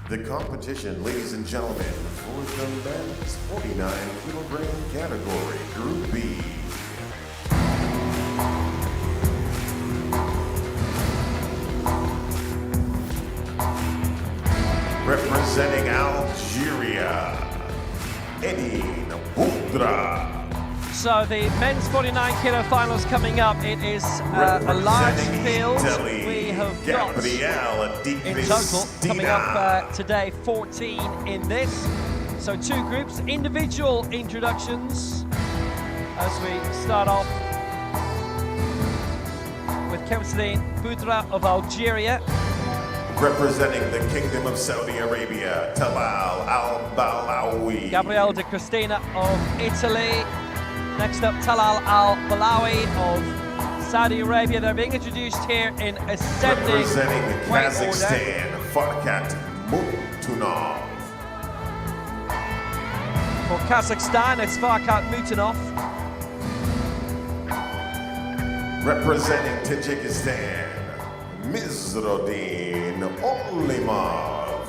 The competition, ladies and gentlemen, for the men's 49 kilogram category, Group B. Representing Algeria, Edine Boudra. So the men's 49 kilo finals coming up. It is a large field. We have got in total coming up today 14 in this. So two groups, individual introductions as we start off with Kemslin Boudra of Algeria. Representing the Kingdom of Saudi Arabia, Talal Al-Balawi. Gabriele de Cristina of Italy. Next up, Talal Al-Balawi of Saudi Arabia. They're being introduced here in ascending Representing Kazakhstan, order. Farkat Mutunov. For Kazakhstan, it's Farkat Mutunov. Representing Tajikistan, Mizrodin Olimov.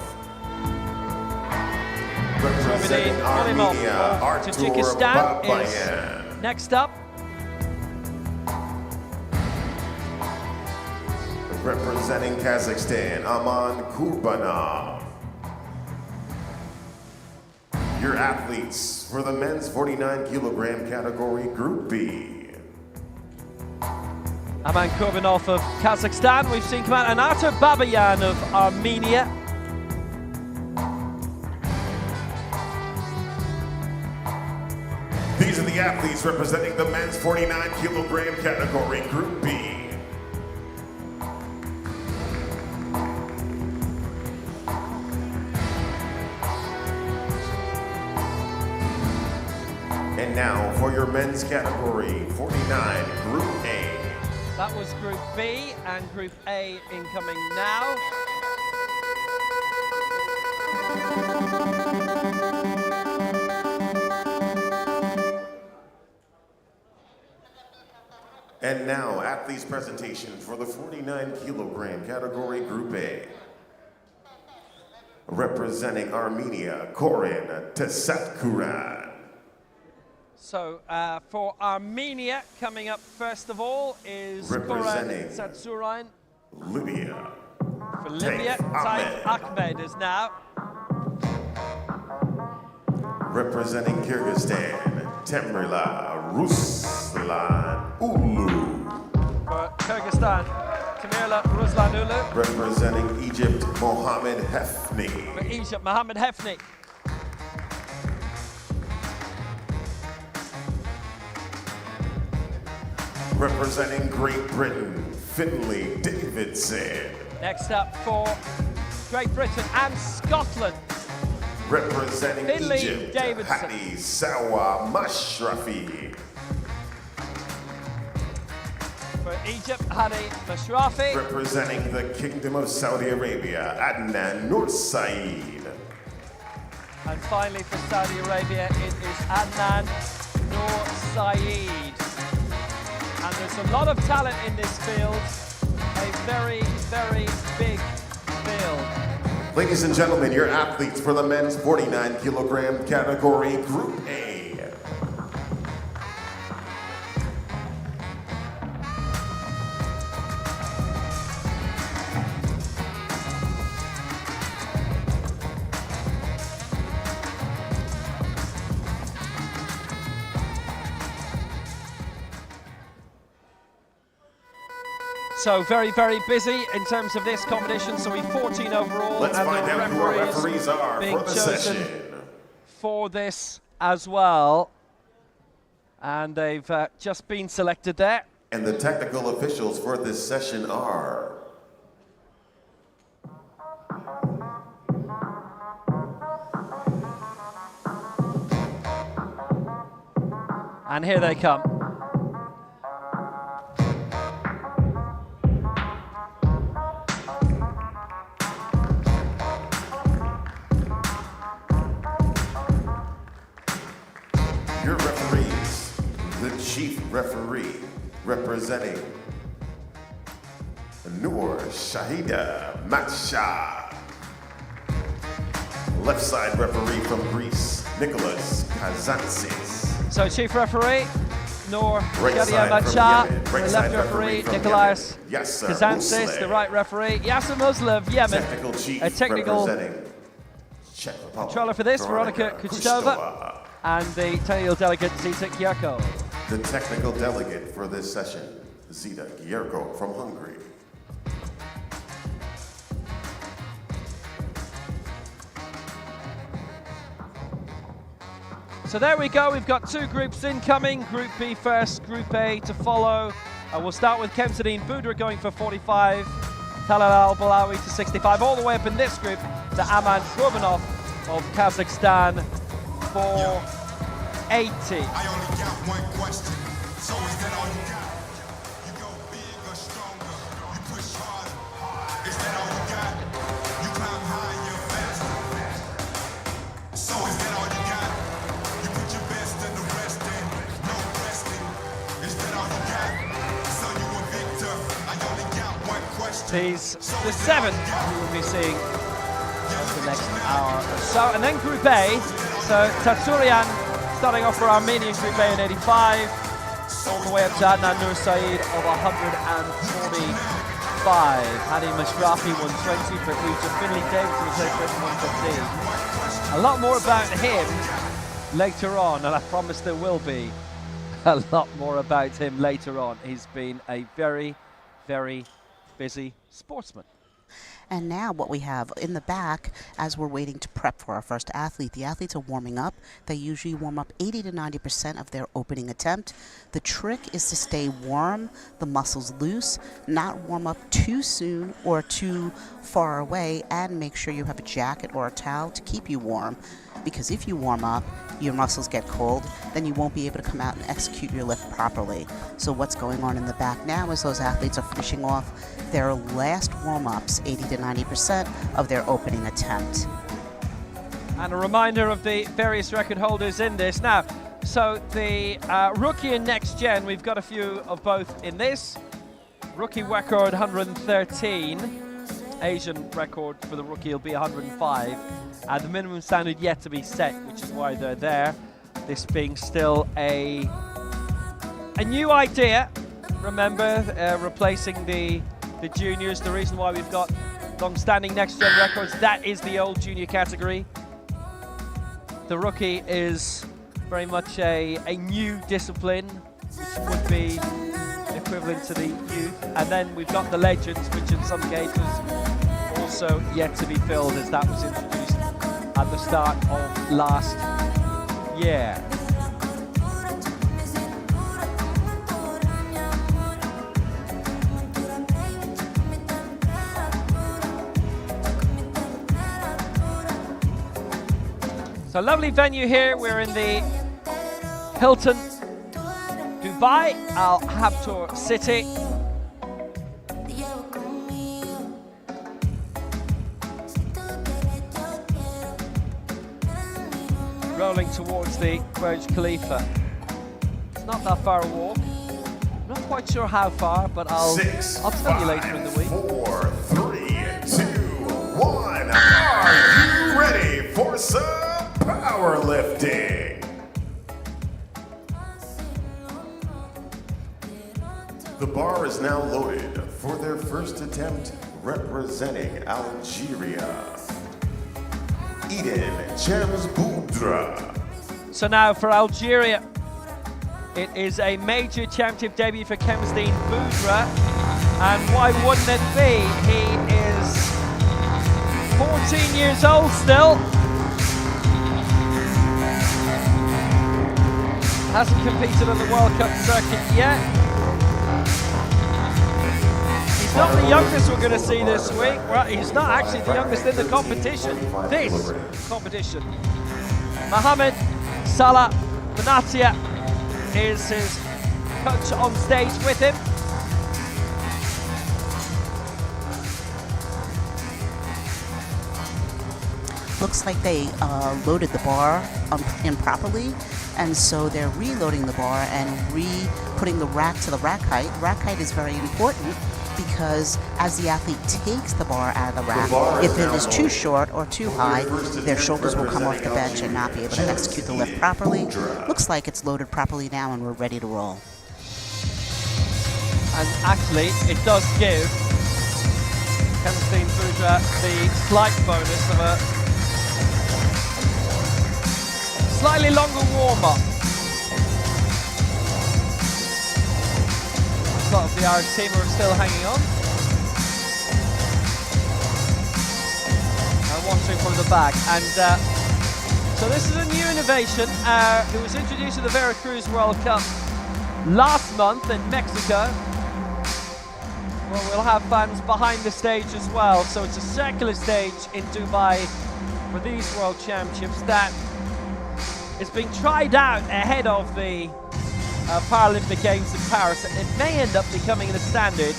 Representing Armenia, Artur Tajikistan Babayan. is next up. Representing Kazakhstan, Aman Kurbanov. Your athletes for the men's 49 kilogram category, Group B. Aman Kurbanov of Kazakhstan. We've seen come out, and Artur Babayan of Armenia. These are the athletes representing the men's 49 kilogram category, Group B. And now for your men's category, 49, Group A. That was Group B, and Group A incoming now. And now, athletes' presentation for the 49 kilogram category, Group A. Representing Armenia, Korin Tesatkuran. So for Armenia, coming up first of all is Representing Koran Satsuran. Libya. For Libya, Taif Ahmed is now. Representing Kyrgyzstan, Temrila Ruslan Ulu. For Kyrgyzstan, Tamirla Ruslan Ulu. Representing Egypt, Mohammed Hefni. For Egypt, Mohammed Hefni. Representing Great Britain, Finlay Davidson. Next up for Great Britain and Scotland. Representing Finlay Egypt, Davidson. Hadi Sawa Mashrafi. For Egypt, Hadi Mashrafi. Representing the Kingdom of Saudi Arabia, Adnan Nur Saeed. And finally for Saudi Arabia, it is Adnan Nur Saeed. And there's a lot of talent in this field. A very, very big field. Ladies and gentlemen, your athletes for the men's 49 kilogram category, Group A. So very, very busy in terms of this competition. So we've 14 overall. Let's and find out who our referees are being for the chosen session. for this as well. And they've just been selected there. And the technical officials for this session are... And here they come. Your referees, the chief referee representing Noor Shahida Matsha. Left side referee from Greece, Nicholas Kazantsis. So chief referee, Noor Right side from Shah. Yemen. The Right left side referee, from Nicholas Yemen. Yasser Kazantsis. Muslim. The right referee, Yasser Muslim, Yemen. Technical chief A technical representing Czech Republic, controller for this, Veronica Kuchtova. And the technical delegate, Zita Gyurko. The technical delegate for this session, Zita Gyurko from Hungary. So there we go, we've got two groups incoming, Group B first, Group A to follow. We'll start with Kemsedine Budra going for 45, Talal Al-Balawi to 65, all the way up in this group to Aman Kurbanov of Kazakhstan for 80. I only got one question, so is that all you got? You go big or stronger, you push harder. Is that all you got? You climb higher, faster. So is that all you got? You put your best in the rest and no resting. Is that all you got? So you a victor, I only got one question. He's the seventh we will be seeing over the next hour or so. And then Group A, so Tatsurian starting off for Armenian Group A in 85, all the way up to Adnan Nur Saeed of 145. Hadi Mashrafi 120 for Egypt. Finley Davidson was there for 115. A lot more about him later on, and I promise there will be a lot more about him later on. He's been a very, very busy sportsman. And now what we have in the back, as we're waiting to prep for our first athlete, the athletes are warming up. They usually warm up 80 to 90% of their opening attempt. The trick is to stay warm, the muscles loose, not warm up too soon or too far away, and make sure you have a jacket or a towel to keep you warm. Because if you warm up, your muscles get cold, then you won't be able to come out and execute your lift properly. So what's going on in the back now is those athletes are finishing off their last warm-ups, 80 to 90% of their opening attempt. And a reminder of the various record holders in this. Now, so the rookie and next gen, we've got a few of both in this. Rookie record 113. Asian record for the rookie will be 105. And the minimum standard yet to be set, which is why they're there. This being still a new idea. Remember, replacing the juniors. The reason why we've got long-standing next-gen records, that is the old junior category. The rookie is very much a new discipline, which would be equivalent to the youth. And then we've got the legends, which in some cases also yet to be filled, as that was introduced at the start of last year. So lovely venue here. We're in the Hilton Dubai Al Habtoor City. Rolling towards the Burj Khalifa. It's not that far a walk. I'm not quite sure how far, but I'll tell you later in the week. 4, 3, 2, 1. Are you ready for some powerlifting? The bar is now loaded for their first attempt representing Algeria. Eden James Boudra. So now for Algeria, it is a major championship debut for Kemsedine Boudra. And why wouldn't it be? He is 14 years old still. Hasn't competed on the World Cup circuit yet. He's not the youngest we're going to see this week. Well, he's not actually the youngest in the competition. This competition. Mohamed Salah Benatia is his coach on stage with him. Looks like they loaded the bar improperly, and so they're reloading the bar and putting the rack to the rack height. Rack height is very important because as the athlete takes the bar out of the rack, if it is too short or too high, their shoulders will come off the bench and not be able to execute the lift properly. Looks like it's loaded properly now and we're ready to roll. And actually, it does give Kempstein Budra the slight bonus of a slightly longer warm-up. A lot of the Irish team are still hanging on. And watching from the back. And so this is a new innovation. It was introduced at the Veracruz World Cup last month in Mexico. Well, we'll have fans behind the stage as well. So it's a circular stage in Dubai for these World Championships that is being tried out ahead of the Paralympic Games in Paris. It may end up becoming the standard.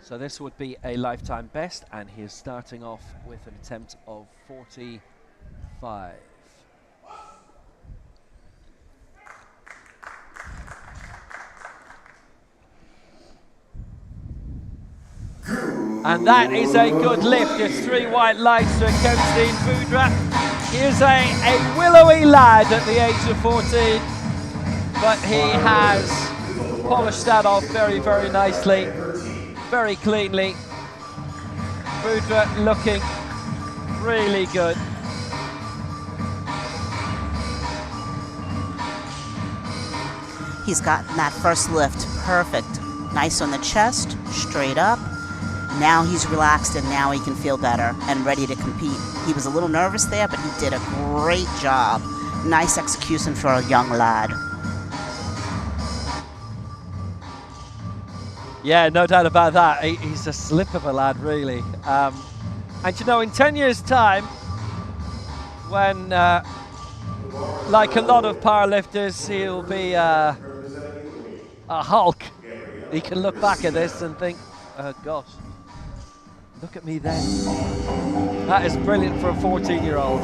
So this would be a lifetime best, and he is starting off with an attempt of 45. And that is a good lift. It's 3 white lights to Kempstein Budra. He is a willowy lad at the age of 14, but he has polished that off very, very nicely, very cleanly. Budra looking really good. He's gotten that first lift perfect. Nice on the chest, straight up. Now he's relaxed and now he can feel better and ready to compete. He was a little nervous there, but he did a great job. Nice execution for a young lad. Yeah, no doubt about that. He's a slip of a lad, really. And you know, in 10 years' time, when, like a lot of powerlifters, he'll be a Hulk, he can look back at this and think, oh gosh, look at me then. That is brilliant for a 14-year-old.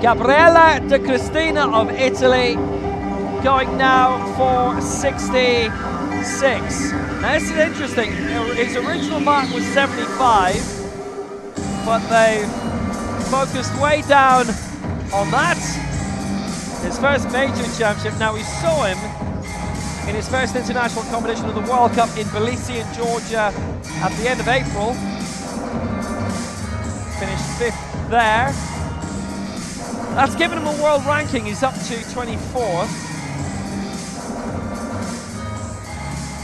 Gabriella De Cristina of Italy going now for 66. Now this is interesting. His original mark was 75, but they focused way down on that. His first major championship. Now we saw him in his first international competition of the World Cup in Tbilisi in Georgia at the end of April. Finished 5th there. That's given him a world ranking. He's up to 24th.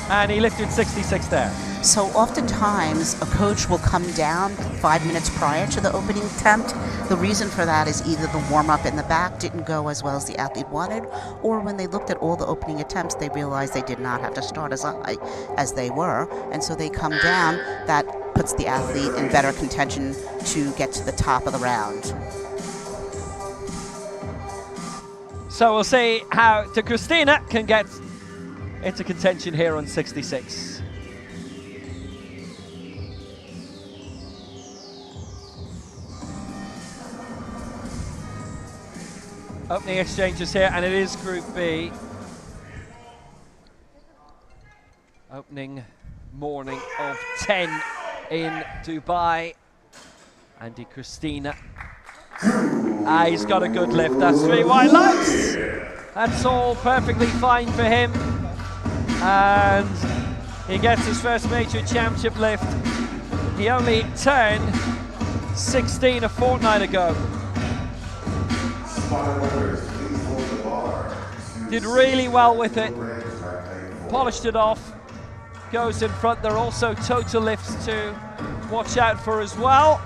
And he lifted 66 there. So oftentimes a coach will come down 5 minutes prior to the opening attempt. The reason for that is either the warm-up in the back didn't go as well as the athlete wanted, or when they looked at all the opening attempts, they realized they did not have to start as high as they were, and so they come down. That puts the athlete in better contention to get to the top of the round. So we'll see how De Cristina can get into contention here on 66. Opening exchanges here, and it is Group B. Opening morning of 10 in Dubai. And De Cristina. He's got a good lift. That's 3 white lights. That's all perfectly fine for him. And he gets his first major championship lift. He only turned 16 a fortnight ago. Did really well with it. Polished it off. Goes in front. There are also total lifts to watch out for as well.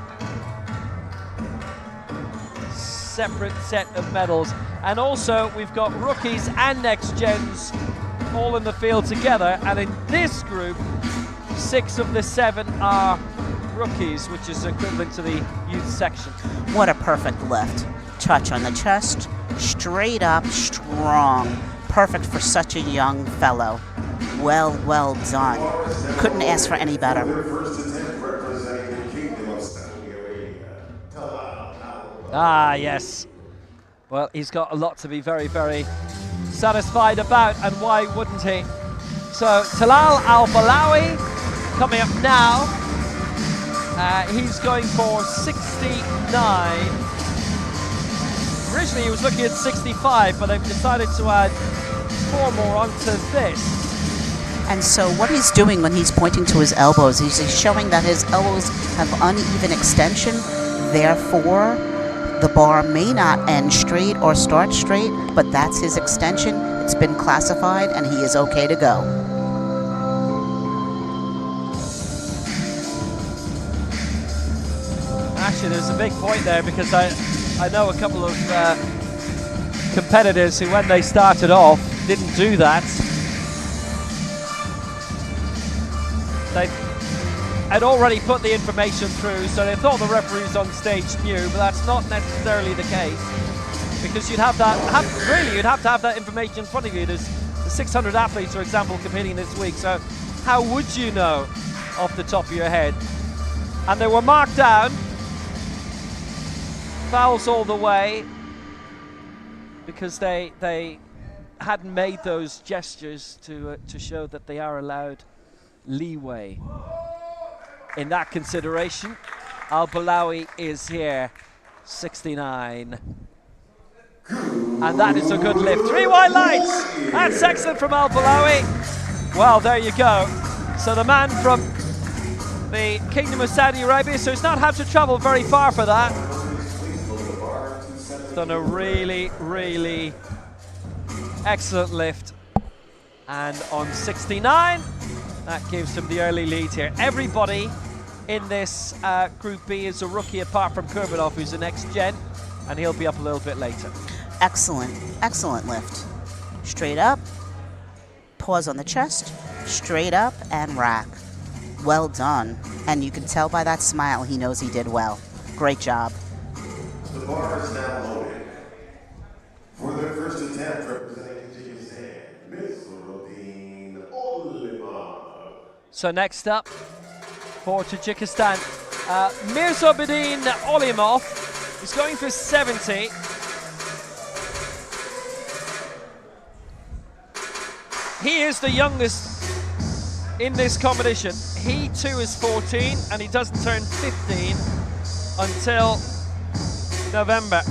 Separate set of medals. And also we've got rookies and next gens all in the field together, and in this group 6 of the 7 are rookies, which is equivalent to the youth section. What a perfect lift. Touch on the chest, straight up, strong. Perfect for such a young fellow. Well done. Couldn't ask for any better. Ah, yes. Well, he's got a lot to be very, very satisfied about, and why wouldn't he? So, Talal Al-Balawi coming up now. He's going for 69. Originally, he was looking at 65, but they've decided to add 4 more onto this. And so what he's doing when he's pointing to his elbows, he's showing that his elbows have uneven extension. Therefore, the bar may not end straight or start straight, but that's his extension. It's been classified, and he is okay to go. Actually, there's a big point there, because I know a couple of competitors who, when they started off, didn't do that. They had already put the information through, so they thought the referees on stage knew, but that's not necessarily the case, because you'd have that. You'd have to have that information in front of you. There's 600 athletes, for example, competing this week. So how would you know off the top of your head? And they were marked down. Fouls all the way, because they hadn't made those gestures to show that they are allowed leeway in that consideration. Al-Balawi is here, 69. And that is a good lift. 3 white lights! That's excellent from Al-Balawi. Well, there you go. So the man from the Kingdom of Saudi Arabia, so he's not had to travel very far for that. Done a really, really excellent lift. And on 69, that gives him the early lead here. Everybody in this Group B is a rookie, apart from Kurbanov, who's the next gen, and he'll be up a little bit later. Excellent, excellent lift. Straight up, pause on the chest, straight up, and rack. Well done. And you can tell by that smile he knows he did well. Great job. The bar is now loaded. For their first attempt, representing Tajikistan, Ms. Rodin Olimov. So next up for Tajikistan, Mirzobedin Olimov is going for 70. He is the youngest in this competition. He too is 14, and he doesn't turn 15 until November.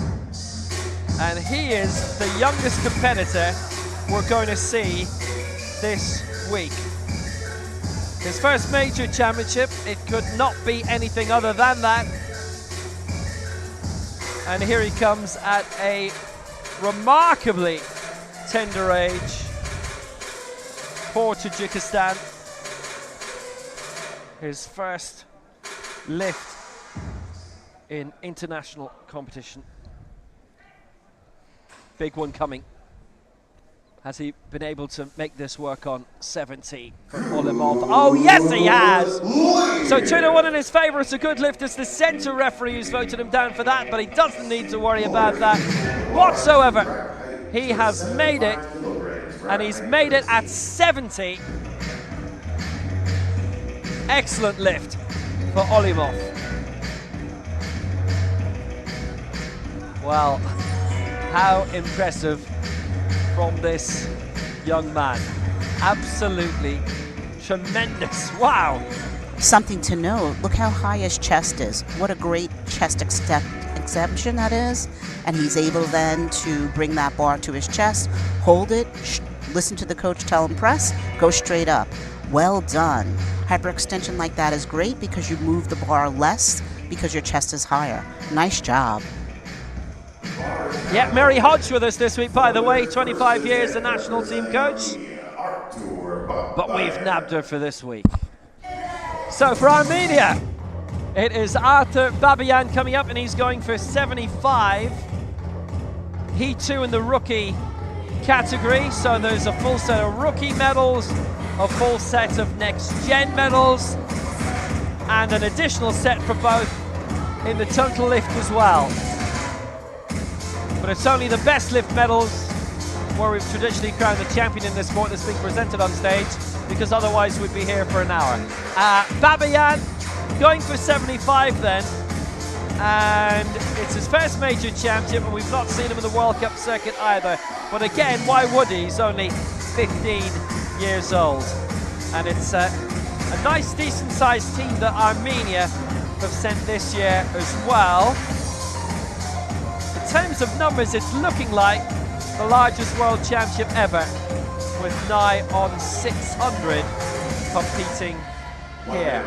And he is the youngest competitor we're going to see this week. His first major championship, it could not be anything other than that. And here he comes at a remarkably tender age for Tajikistan. His first lift in international competition. Big one coming. Has he been able to make this work on 70 for Olimov? Oh, yes, he has! So 2-1 in his favour. It's a good lift. It's the centre referee who's voted him down for that, but he doesn't need to worry about that whatsoever. He has made it, and he's made it at 70. Excellent lift for Olimov. Well, how impressive from this young man. Absolutely tremendous. Wow. Something to note, look how high his chest is. What a great chest exception that is. And he's able then to bring that bar to his chest, hold it, listen to the coach tell him press, go straight up. Well done. Hyperextension like that is great because you move the bar less because your chest is higher. Nice job. Yeah, Mary Hodge with us this week, by the way, 25 years, the national team coach. But we've nabbed her for this week. So for Armenia, it is Arthur Babayan coming up, and he's going for 75. He too in the rookie category, so there's a full set of rookie medals, a full set of next-gen medals, and an additional set for both in the total lift as well. But it's only the best lift medals where we've traditionally crowned the champion in this sport that's being presented on stage, because otherwise we'd be here for an hour. Babayan going for 75 then. and it's his first major championship, and we've not seen him in the World Cup circuit either. But again, why would he? He's only 15 years old. And it's a nice, decent-sized team that Armenia have sent this year as well. In terms of numbers, it's looking like the largest World Championship ever, with nigh on 600 competing here.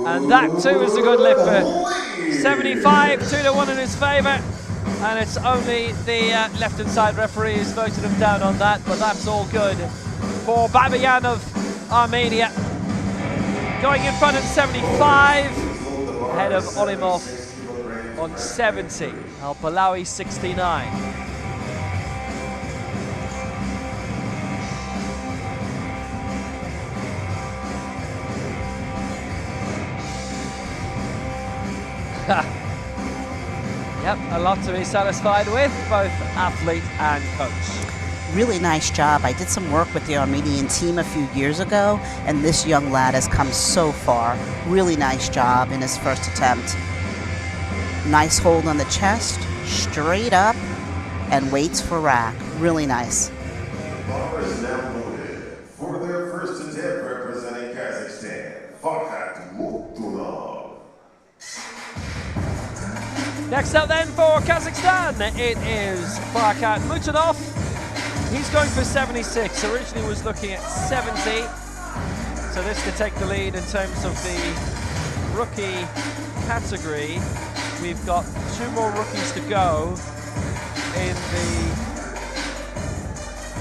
And that too is a good lift for 75, 2-1 in his favour. And it's only the left-hand side referee who's voted him down on that, but that's all good for Babayan of Armenia. Going in front at 75, ahead of Olimov on 70. Al-Palawi 69. Yep, a lot to be satisfied with, both athlete and coach. Really nice job. I did some work with the Armenian team a few years ago, and this young lad has come so far. Really nice job in his first attempt. Nice hold on the chest, straight up, and waits for rack. Really nice. The bar is now loaded for their first attempt representing Kazakhstan, Farhat Mukhtunov. Next up then for Kazakhstan, it is Farhat Mukhtunov. He's going for 76, originally was looking at 70. So this could take the lead in terms of the rookie category. We've got 2 more rookies to go in the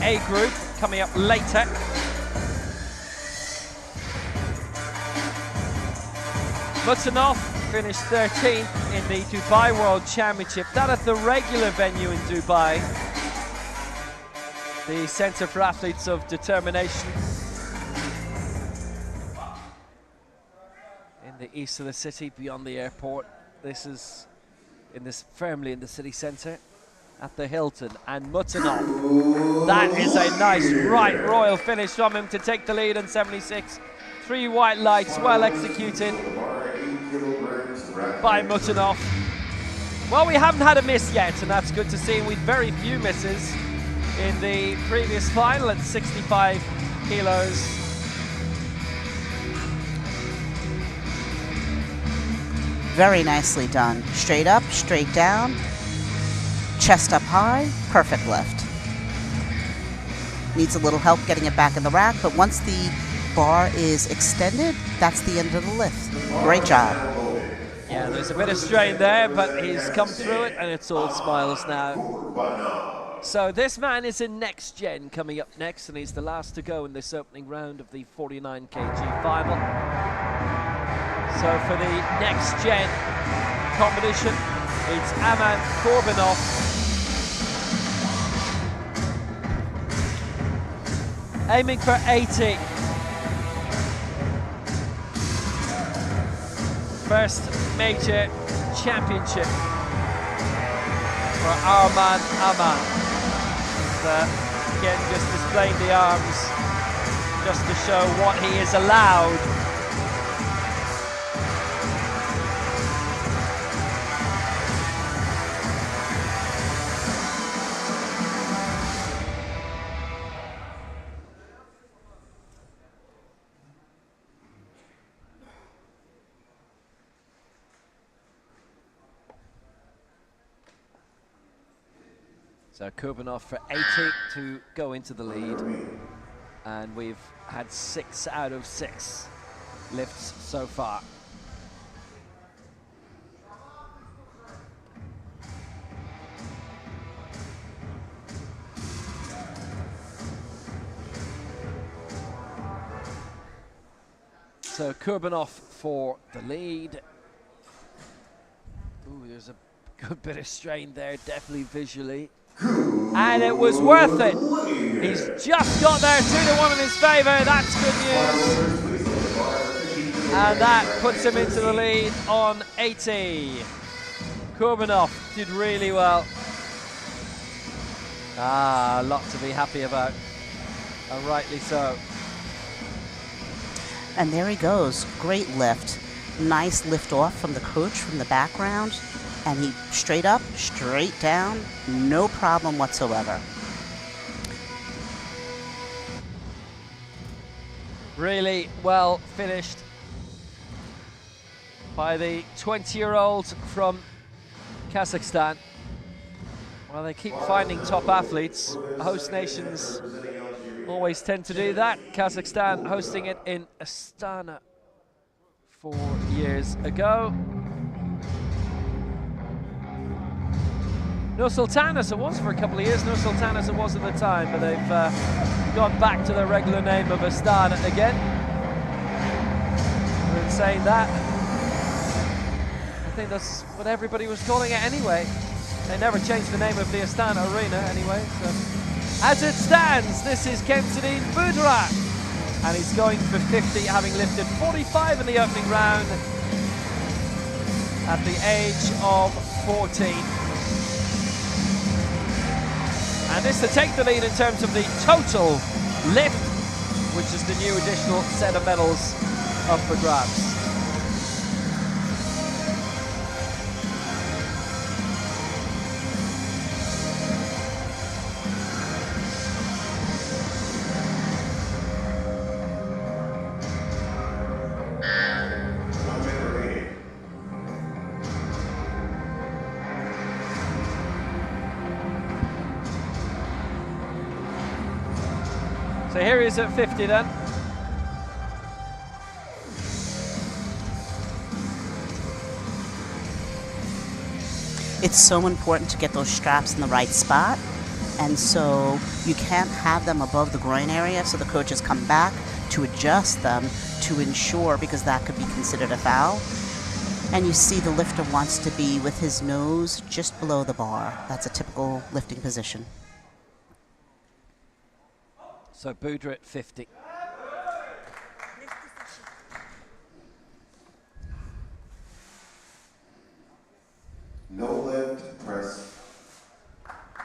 A group, coming up later. Mukhtunov finished 13th in the Dubai World Championship, that at the regular venue in Dubai, the Centre for Athletes of Determination in the east of the city, beyond the airport. This is firmly in the city centre at the Hilton, and Mukhtunov. That is a nice right royal finish from him to take the lead in 76. 3 white lights, well executed by Mukhtunov. Well, we haven't had a miss yet, and that's good to see, with very few misses in the previous final at 65 kilos. Very nicely done. Straight up, straight down, chest up high, perfect lift. Needs a little help getting it back in the rack, but once the bar is extended, that's the end of the lift. Great job. Yeah, there's a bit of strain there, but he's come through it, and it's all smiles now. So this man is in next gen coming up next, and he's the last to go in this opening round of the 49 kg final. So for the next gen competition, it's Aman Korbinov. Aiming for 80. First major championship for Arman Aman. Again, just displaying the arms just to show what he is allowed. So Kubanov for 80 to go into the lead, and we've had 6 out of 6 lifts so far. So Kurbanov for the lead. Ooh, there's a good bit of strain there, definitely visually. And it was worth it. He's just got there, 2-1 in his favour. That's good news. And that puts him into the lead on 80. Kurbanov did really well. A lot to be happy about, and rightly so. And there he goes. Great lift. Nice lift off from the coach from the background. And he straight up, straight down, no problem whatsoever. Really well finished by the 20-year-old from Kazakhstan. Well, they keep finding top athletes. Host nations always tend to do that. Kazakhstan hosting it in Astana 4 years ago. Nur Sultan as it was for a couple of years, Nur Sultan as it was at the time, but they've gone back to their regular name of Astana again. And in saying that, I think that's what everybody was calling it anyway. They never changed the name of the Astana Arena anyway. So, as it stands, this is Kemsidine Budra, and he's going for 50, having lifted 45 in the opening round at the age of 14. And this to take the lead in terms of the total lift, which is the new additional set of medals up for grabs. So here he is at 50 then. It's so important to get those straps in the right spot, and so you can't have them above the groin area, so the coaches come back to adjust them to ensure, because that could be considered a foul. And you see the lifter wants to be with his nose just below the bar. That's a typical lifting position. So Budra at 50. No lift, press.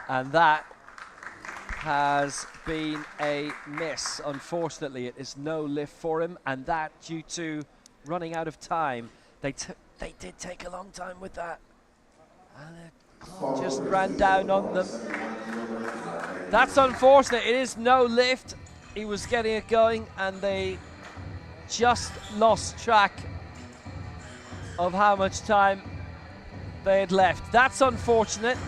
And that has been a miss. Unfortunately, it is no lift for him, and that due to running out of time. They did take a long time with that, and the clock just ran down on them. That's unfortunate. It is no lift. He was getting it going, and they just lost track of how much time they had left. That's unfortunate.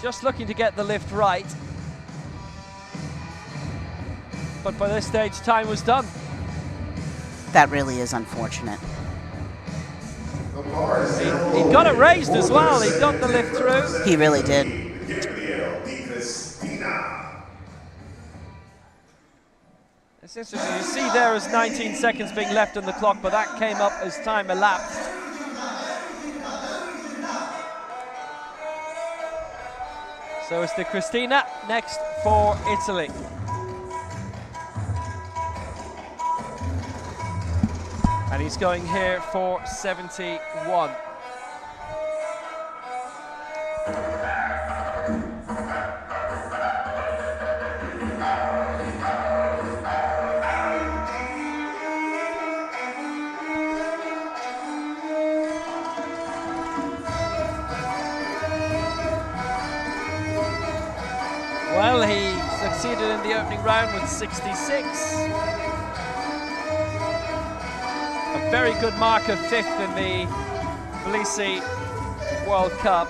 Just looking to get the lift right. But by this stage, time was done. That really is unfortunate. He got it raised as well. He got the lift through. He really did. It's interesting. You see there is 19 seconds being left on the clock, but that came up as time elapsed. So it's the Cristina next for Italy. And he's going here for 71. Well, he succeeded in the opening round with 66. A very good mark of 5th in the Tbilisi World Cup.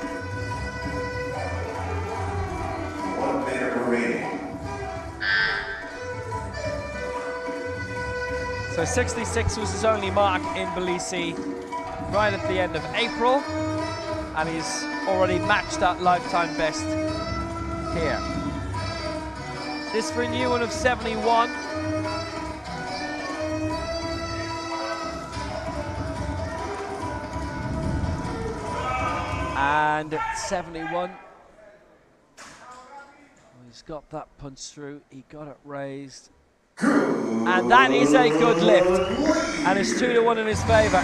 1 minute remaining. So 66 was his only mark in Tbilisi right at the end of April, and he's already matched that lifetime best here. This for a new one of 71. And 71. He's got that punch through. He got it raised. And that is a good lift. And it's 2-1 in his favour.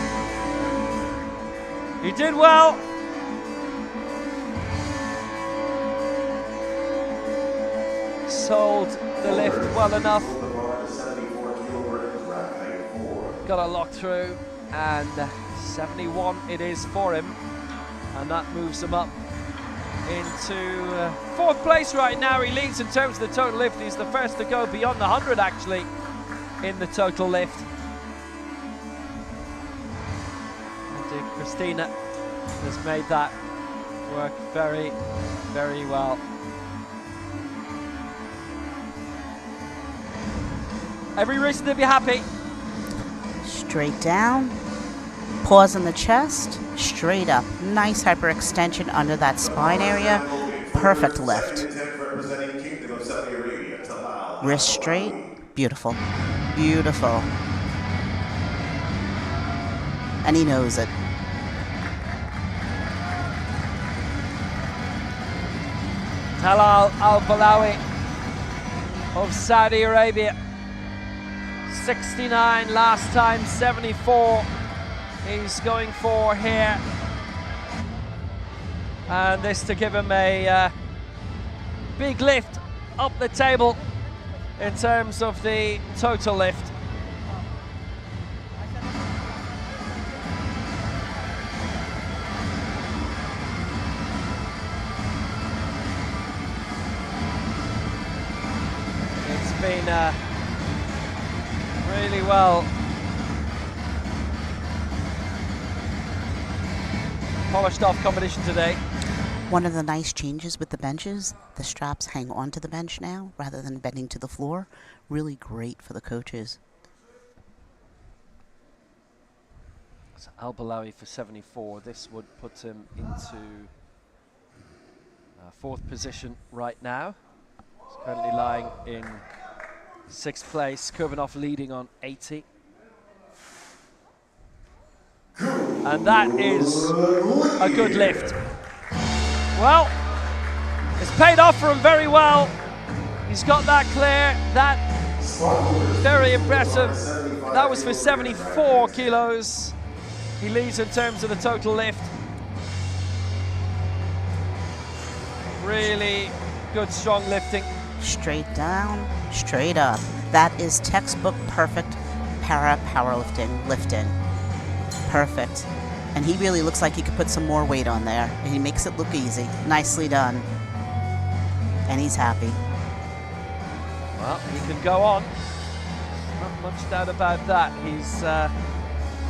He did well. Sold the lift well enough. Got a lock through, and 71 it is for him, and that moves him up into 4th place right now. He leads in terms of the total lift. He's the first to go beyond the 100 actually in the total lift. And Christina has made that work very, very well. Every reason to be happy. Straight down, pause in the chest, straight up. Nice hyperextension under that spine area. Perfect lift. Wrist straight, beautiful, beautiful. And he knows it. Talal Al-Balawi of Saudi Arabia. 69 last time, 74 he's going for here. And this to give him a big lift up the table in terms of the total lift. It's been really well polished off competition today. One of the nice changes with the benches, the straps hang onto the bench now rather than bending to the floor. Really great for the coaches. So Al-Balawi for 74. This would put him into 4th position right now. He's currently lying in 6th place. Kurbanov leading on 80. And that is a good lift. Well, it's paid off for him very well. He's got that clear. That very impressive. That was for 74 kilos. He leads in terms of the total lift. Really good, strong lifting. Straight down, straight up. That is textbook perfect powerlifting lifting. Perfect. And he really looks like he could put some more weight on there. And he makes it look easy. Nicely done. And he's happy. Well, he can go on. Not much doubt about that.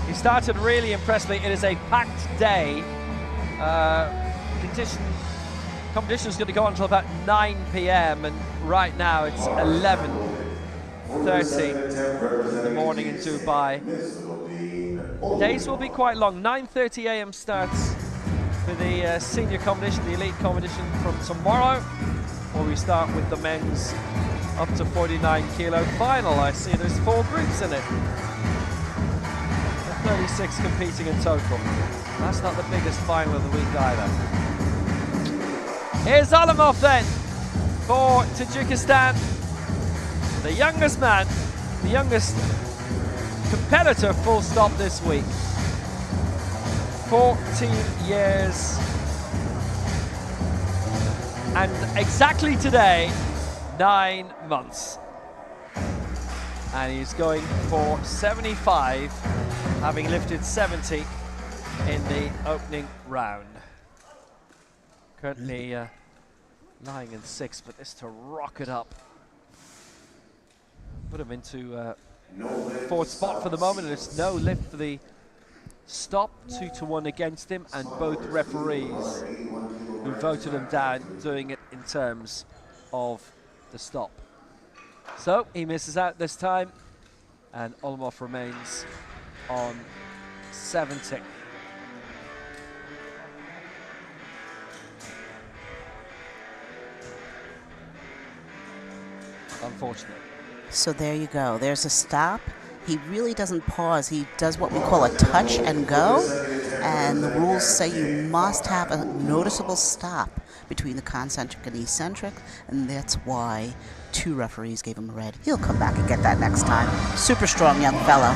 He started really impressively. It is a packed day. Competition is going to go on until about 9 p.m. and right now it's 11:30 in the morning in Dubai. Days will be quite long. 9:30 a.m. starts for the senior competition, the elite competition from tomorrow, where we start with the men's up to 49 kilo final. I see there's 4 groups in it. 36 competing in total. That's not the biggest final of the week either. Here's Alamov then for Tajikistan. The youngest man, the youngest competitor, full stop this week. 14 years. And exactly today, 9 months. And he's going for 75, having lifted 70 in the opening round. Currently lying in 6th, but this to rocket up. Put him into 4th spot for the moment, and it's no lift for the stop. 2-1 against him, and both referees who voted him down doing it in terms of the stop. So he misses out this time, and Olmov remains on 70. Unfortunate. So there you go. There's a stop. He really doesn't pause. He does what we call a touch and go. And the rules say you must have a noticeable stop between the concentric and eccentric, and that's why 2 referees gave him a red. He'll come back and get that next time. Super strong young fellow.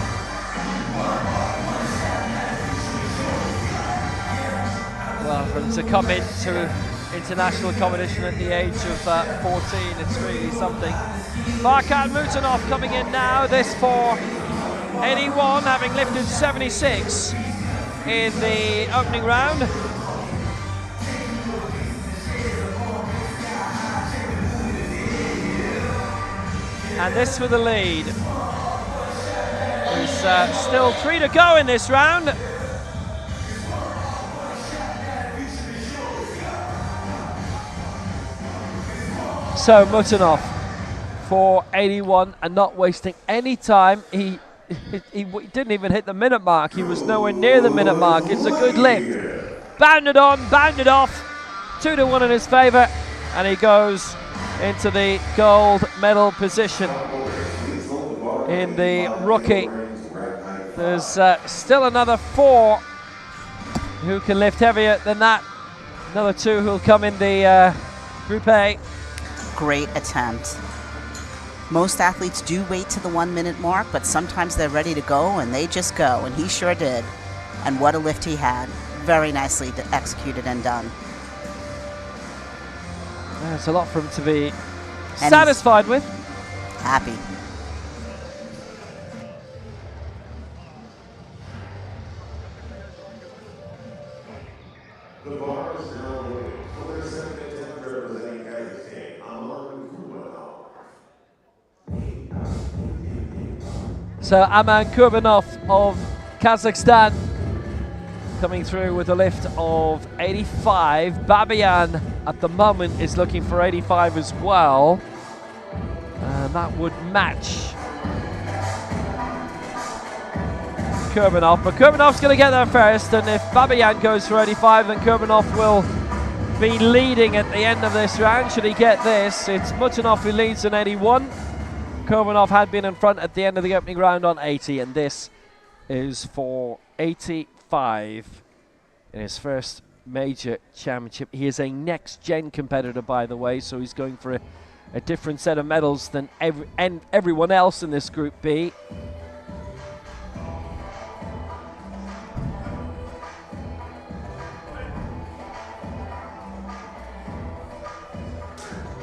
Well, for him to come into international competition at the age of 14, it's really something. Farkad Mutanov coming in now, this for 81, having lifted 76 in the opening round. And this for the lead. There's still 3 to go in this round. So Mutanov for 81 and not wasting any time. He didn't even hit the minute mark. He was nowhere near the minute mark. It's a good lift. Bounded on, bounded off. 2-1 in his favour, and he goes into the gold medal position in the rookie. There's still another 4 who can lift heavier than that. Another 2 who'll come in the Group A. Great attempt. Most athletes do wait to the 1 minute mark, but sometimes they're ready to go, and they just go, and he sure did. And what a lift he had. Very nicely executed and done. There's a lot for him to be satisfied with. Happy. The bar is now moving for their second attempt representing Kazakhstan. Aman Kurbanov. So Aman Kurbanov of Kazakhstan coming through with a lift of 85. Babayan at the moment is looking for 85 as well. And that would match Kurbanov, but Kurbanov's going to get there first, and if Babayan goes for 85, then Kurbanov will be leading at the end of this round. Should he get this, it's Mutanov who leads on 81. Kurbanov had been in front at the end of the opening round on 80, and this is for 85 in his first major championship. He is a next-gen competitor, by the way, so he's going for a different set of medals than everyone else in this Group B.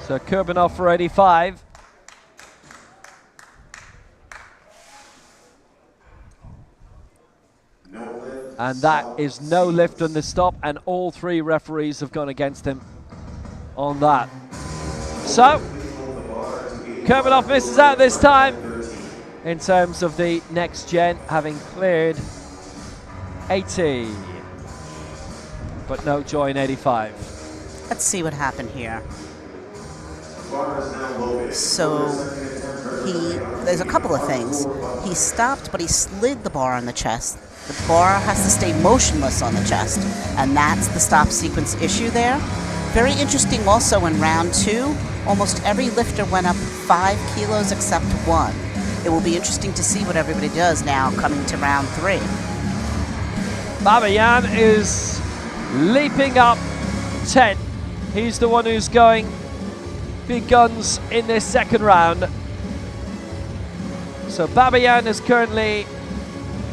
So Kurbanov for 85. And that is no lift on the stop, and all 3 referees have gone against him on that. So, Kurbanov misses out this time in terms of the next gen, having cleared 80. But no joy in 85. Let's see what happened here. So there's a couple of things. He stopped, but he slid the bar on the chest. The bar has to stay motionless on the chest, and that's the stop sequence issue there. Very interesting also in round 2, almost every lifter went up 5 kilos except 1. It will be interesting to see what everybody does now coming to round 3. Babayan is leaping up 10. He's the one who's going big guns in this second round. So Babayan is currently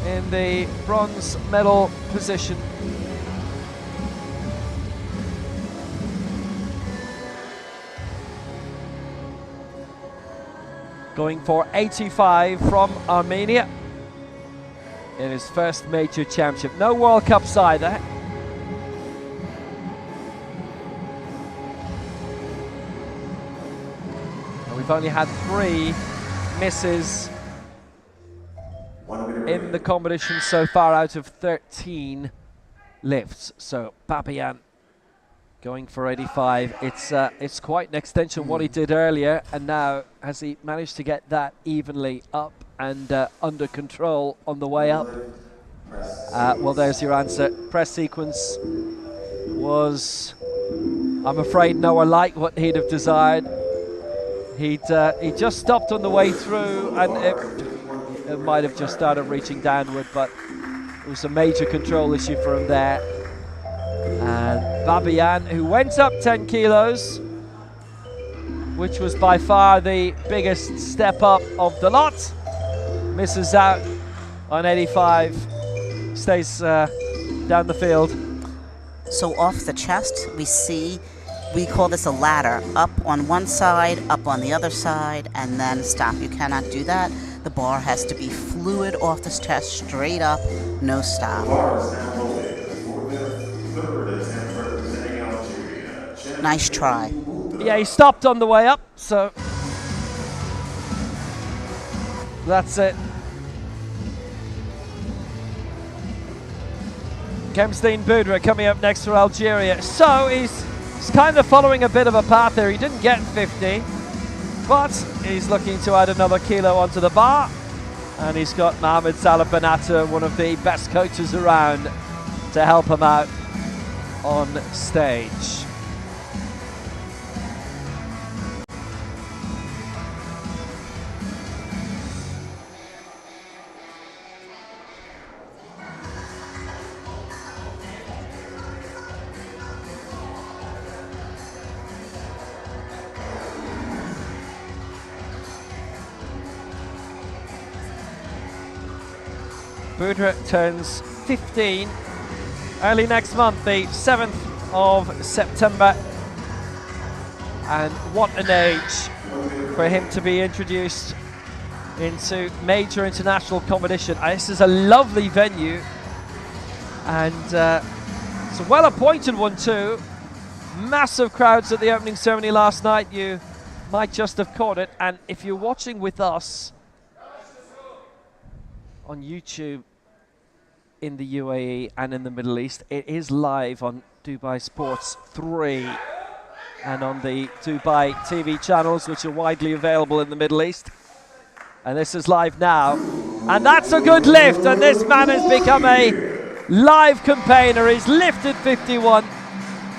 in the bronze medal position. Going for 85 from Armenia in his first major championship. No World Cups either. We've only had 3 misses in the competition so far out of 13 lifts. So Babayan going for 85. It's quite an extension of what he did earlier, and now has he managed to get that evenly up and under control on the way up? Well, there's your answer. Press sequence was, I'm afraid, nowhere like what he'd have desired. He just stopped on the way through, and it might have just started reaching downward, but it was a major control issue for him there. And Babian, who went up 10 kilos, which was by far the biggest step up of the lot. Misses out on 85, stays down the field. So off the chest, we call this a ladder. Up on one side, up on the other side, and then stop. You cannot do that. The bar has to be fluid off the chest, straight up, no stop. Bar is now loaded for their third attempt representing Algeria. Nice try. Yeah, he stopped on the way up, so that's it. Kemstein Boudra coming up next for Algeria. So he's kind of following a bit of a path there. He didn't get 50, but he's looking to add another kilo onto the bar. And he's got Mohamed Salah Banata, one of the best coaches around, to help him out on stage. Boudra turns 15 early next month, the 7th of September. And what an age for him to be introduced into major international competition. This is a lovely venue, and it's a well-appointed one too. Massive crowds at the opening ceremony last night. You might just have caught it, and if you're watching with us on YouTube in the UAE and in the Middle East, it is live on Dubai Sports 3 and on the Dubai TV channels, which are widely available in the Middle East. And this is live now, and that's a good lift, and this man has become a live campaigner. He's lifted 51.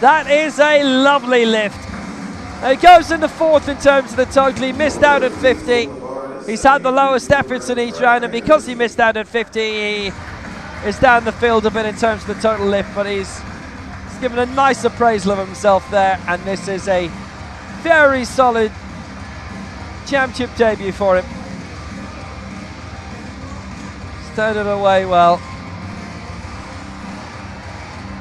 That is a lovely lift. He goes into fourth in terms of the total. He missed out at 50. He's had the lowest efforts in each round, and because he missed out at 50, he is down the field a bit in terms of the total lift, but he's given a nice appraisal of himself there, and this is a very solid championship debut for him. Started away well.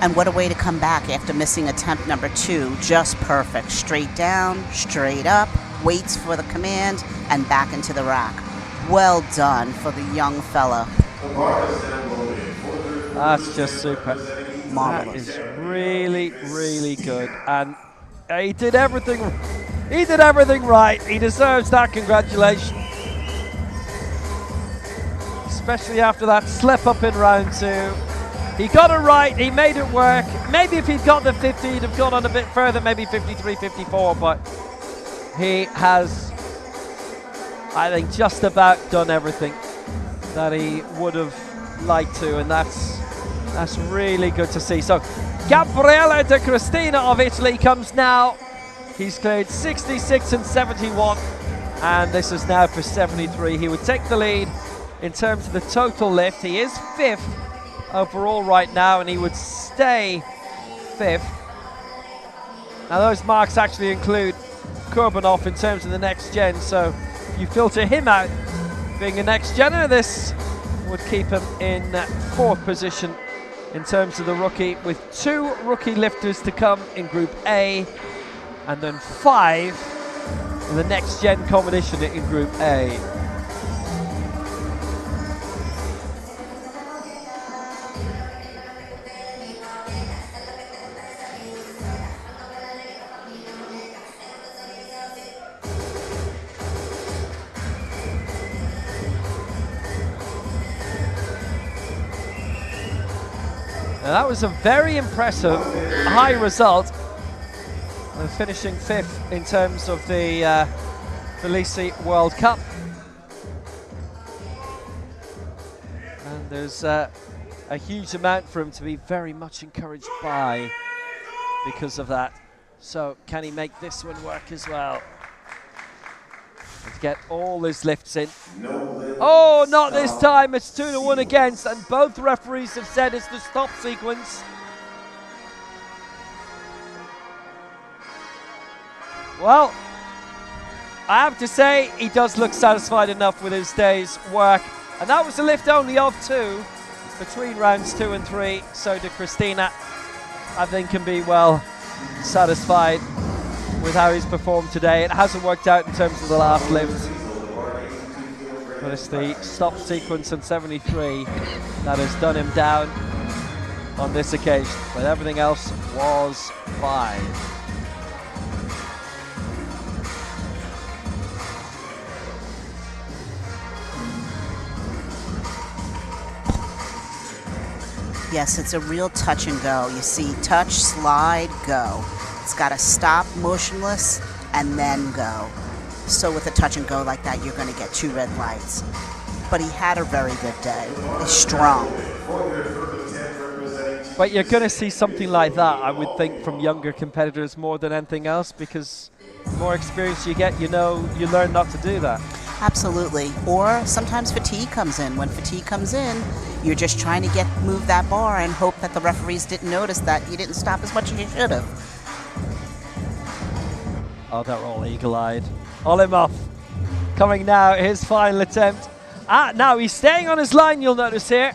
And what a way to come back after missing attempt number 2. Just perfect. Straight down, straight up, waits for the command, and back into the rack. Well done for the young fella. That's just super. Marvelous. That is really, really good. And he did everything. He did everything right. He deserves that congratulations. Especially after that slip up in round 2. He got it right, he made it work. Maybe if he'd got the 50, he'd have gone on a bit further, maybe 53, 54, but he has, I think, just about done everything that he would have liked to, and that's really good to see. So Gabriele De Cristina of Italy comes now. He's cleared 66 and 71, and this is now for 73. He would take the lead in terms of the total lift. He is 5th overall right now, and he would stay 5th. Now those marks actually include Kurbanov in terms of the next gen, so if you filter him out being a next gener, this would keep him in 4th position in terms of the rookie, with 2 rookie lifters to come in Group A, and then 5 in the next gen competition in Group A. Now that was a very impressive high result, finishing 5th in terms of the Felice World Cup. And there's a huge amount for him to be very much encouraged by because of that. So can he make this one work as well? To get all his lifts in. Oh, not this time. It's 2-1 against, and both referees have said it's the stop sequence. Well, I have to say, he does look satisfied enough with his day's work. And that was a lift only of 2 between rounds 2 and 3. So De Christina, I think, can be well satisfied with how he's performed today. It hasn't worked out in terms of the last lift. But it's the stop sequence in 73 that has done him down on this occasion. But everything else was fine. Yes, it's a real touch and go. You see touch, slide, go. It's got to stop motionless and then go. So with a touch and go like that, you're going to get 2 red lights. But he had a very good day. He's strong. But you're going to see something like that, I would think, from younger competitors more than anything else, because the more experience you get, you learn not to do that. Absolutely. Or sometimes fatigue comes in. When fatigue comes in, you're just trying to move that bar and hope that the referees didn't notice that you didn't stop as much as you should have. Oh, they're all eagle-eyed. Olimov coming now, his final attempt. Now he's staying on his line, you'll notice here.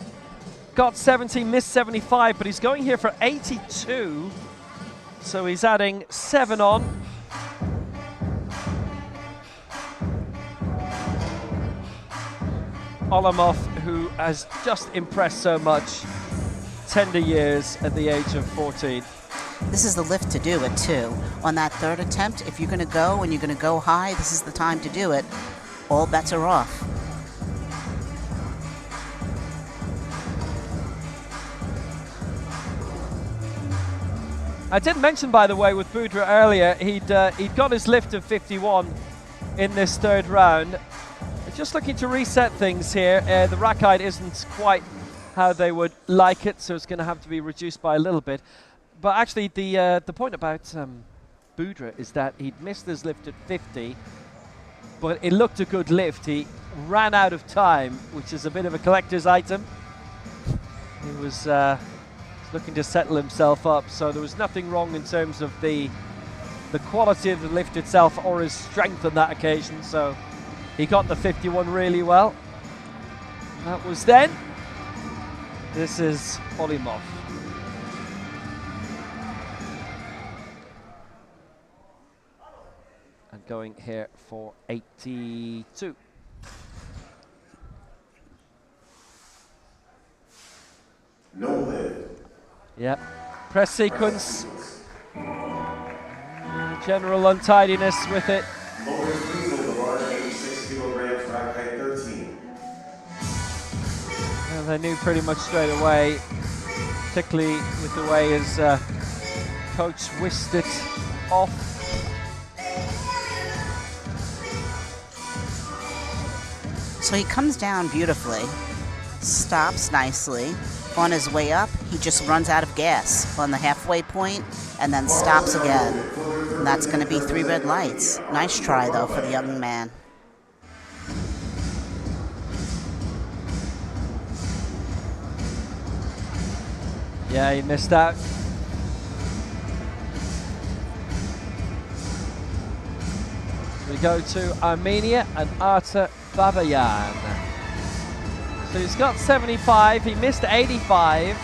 Got 70, missed 75, but he's going here for 82. So he's adding 7 on. Olimov, who has just impressed so much, tender years at the age of 14. This is the lift to do it too. On that 3rd attempt, if you're going to go and you're going to go high, this is the time to do it. All bets are off. I did mention, by the way, with Boudre earlier, he'd got his lift of 51 in this 3rd round. Just looking to reset things here. The rack height isn't quite how they would like it, so it's going to have to be reduced by a little bit. But actually, the point about Boudre is that he'd missed his lift at 50, but it looked a good lift. He ran out of time, which is a bit of a collector's item. He was looking to settle himself up, so there was nothing wrong in terms of the quality of the lift itself or his strength on that occasion. So he got the 51 really well. That was then. This is Olimov. And going here for 82. No lift. Yep. Press sequence. General untidiness with it. Lower speed of the bar, 86 kilograms, rack height 13. And they knew pretty much straight away, particularly with the way his coach whisked it off. So he comes down beautifully, stops nicely. On his way up, he just runs out of gas on the halfway point and then stops again. And that's going to be 3 red lights. Nice try, though, for the young man. Yeah, he missed out. We go to Armenia and Artur Babayan. So he's got 75, he missed 85.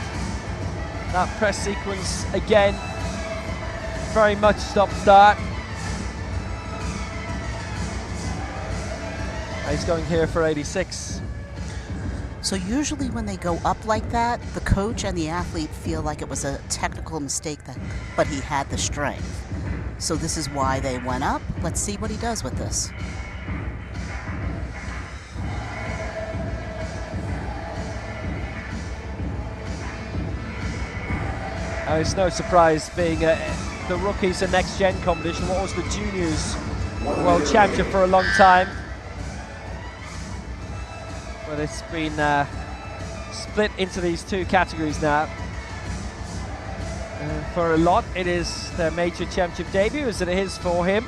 That press sequence, again, very much stop-start. He's going here for 86. So usually when they go up like that, the coach and the athlete feel like it was a technical mistake, but he had the strength. So this is why they went up. Let's see what he does with this. It's no surprise, being the rookies and next gen competition. What was the juniors world champion for a long time, but it's been split into these 2 categories now. For a lot, it is their major championship debut, as it is for him.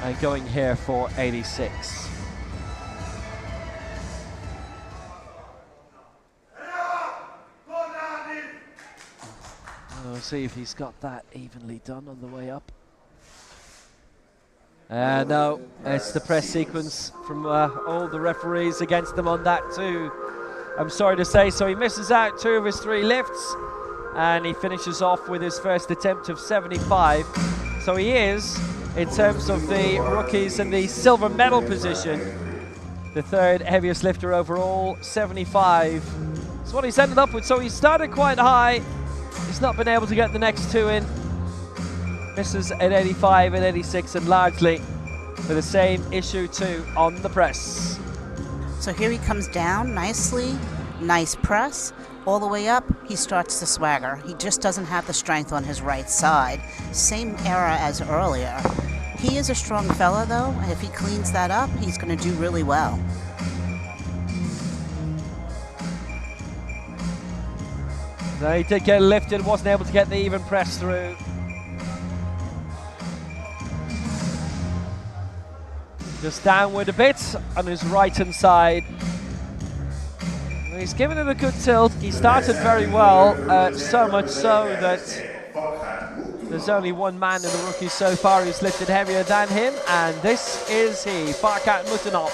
And going here for 86. We'll see if he's got that evenly done on the way up. No, it's the press sequence from all the referees against them on that too. I'm sorry to say, so he misses out 2 of his 3 lifts, and he finishes off with his first attempt of 75. So he is, in terms of the rookies in the silver medal position, the 3rd heaviest lifter overall, 75. That's what he's ended up with. So he started quite high. He's not been able to get the next 2 in. Misses at 85 and 86, and largely for the same issue too on the press. So here he comes down nicely, nice press. All the way up, he starts to swagger. He just doesn't have the strength on his right side. Same era as earlier. He is a strong fella though, and if he cleans that up, he's going to do really well. No, he did get lifted, wasn't able to get the even press through. Just downward a bit on his right-hand side. He's given it a good tilt. He started very well, so much so that there's only one man in the rookies so far who's lifted heavier than him, and this is he, Farkat Mutanov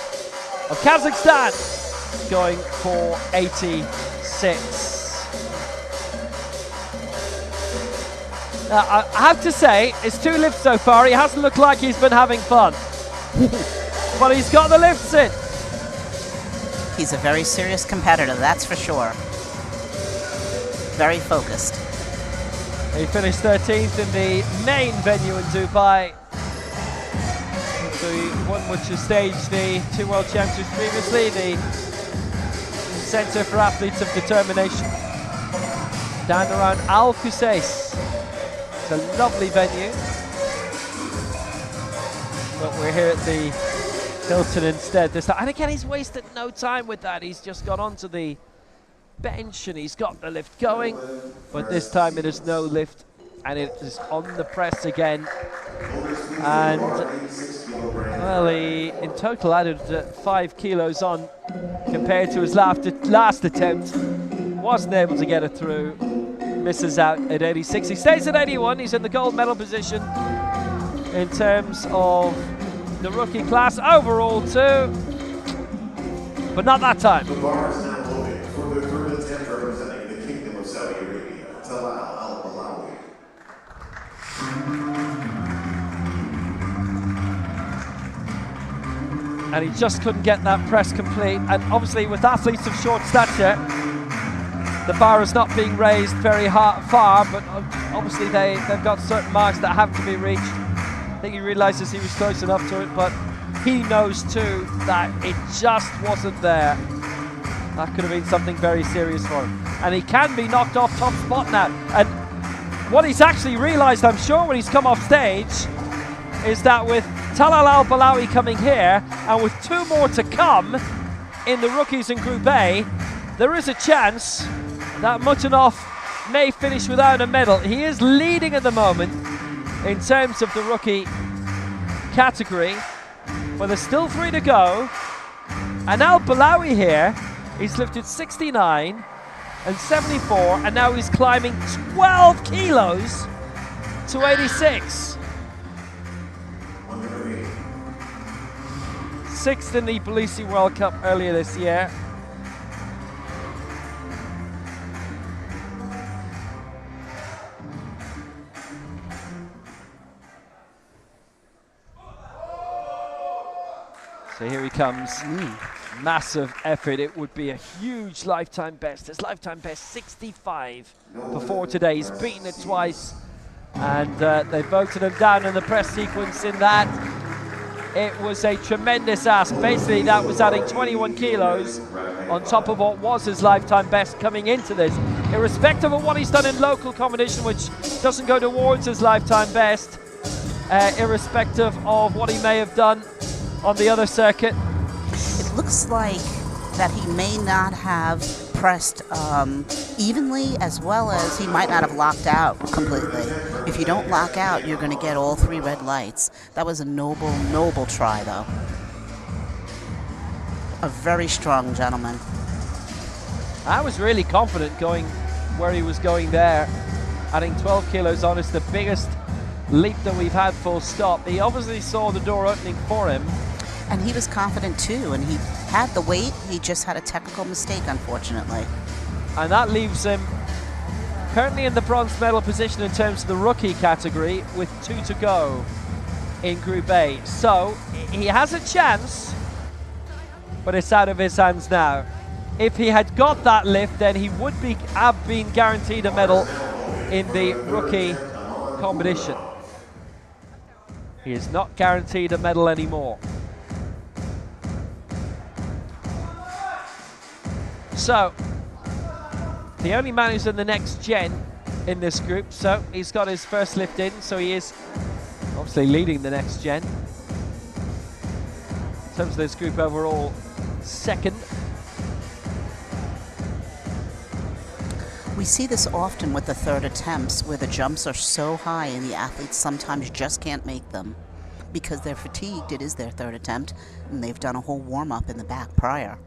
of Kazakhstan, going for 86. I have to say, it's 2 lifts so far. He hasn't looked like he's been having fun. But he's got the lifts in. He's a very serious competitor, that's for sure. Very focused. He finished 13th in the main venue in Dubai. The one which has staged the 2 World Championships previously, the Centre for Athletes of Determination, down around Al Qusais. It's a lovely venue. But we're here at the Hilton instead this time. And again, he's wasted no time with that. He's just got onto the bench and he's got the lift going. But this time it is no lift and it is on the press again. And, well, he in total added 5 kilos on compared to his last attempt. Wasn't able to get it through. Misses out at 86. He stays at 81. He's in the gold medal position in terms of the rookie class overall too, but not that time. The bar is now loaded for the 3rd attempt representing the Kingdom of Saudi Arabia, Talal Al-Balawi. And he just couldn't get that press complete, and obviously with athletes of short stature, the bar is not being raised very far, but obviously they've got certain marks that have to be reached. I think he realizes he was close enough to it, but he knows too that it just wasn't there. That could have been something very serious for him. And he can be knocked off top spot now. And what he's actually realized, I'm sure, when he's come off stage, is that with Talal Al-Balawi coming here, and with 2 more to come in the rookies in Group A, there is a chance that Mutanov may finish without a medal. He is leading at the moment in terms of the rookie category, but there's still 3 to go. And Al-Balawi here, he's lifted 69 and 74, and now he's climbing 12 kilos to 86. 6th in the Tbilisi World Cup earlier this year. So here he comes. Massive effort. It would be a huge lifetime best. His lifetime best 65 before today. He's beaten it twice, and they voted him down in the press sequence in that. It was a tremendous ask. Basically, that was adding 21 kilos on top of what was his lifetime best coming into this. Irrespective of what he's done in local competition, which doesn't go towards his lifetime best, irrespective of what he may have done on the other circuit. It looks like that he may not have pressed evenly, as well as he might not have locked out completely. If you don't lock out, you're going to get all 3 red lights. That was a noble, noble try, though. A very strong gentleman. I was really confident going where he was going there. Adding 12 kilos on is the biggest leap that we've had full stop. He obviously saw the door opening for him. And he was confident too, and he had the weight. He just had a technical mistake, unfortunately. And that leaves him currently in the bronze medal position in terms of the rookie category with 2 to go in Group A. So he has a chance, but it's out of his hands now. If he had got that lift, then he would have been guaranteed a medal in the rookie competition. He is not guaranteed a medal anymore. So, the only man who's in the next gen in this group, so he's got his first lift in, so he is obviously leading the next gen. In terms of this group overall, second. We see this often with the third attempts where the jumps are so high and the athletes sometimes just can't make them because they're fatigued. It is their third attempt and they've done a whole warm-up in the back prior.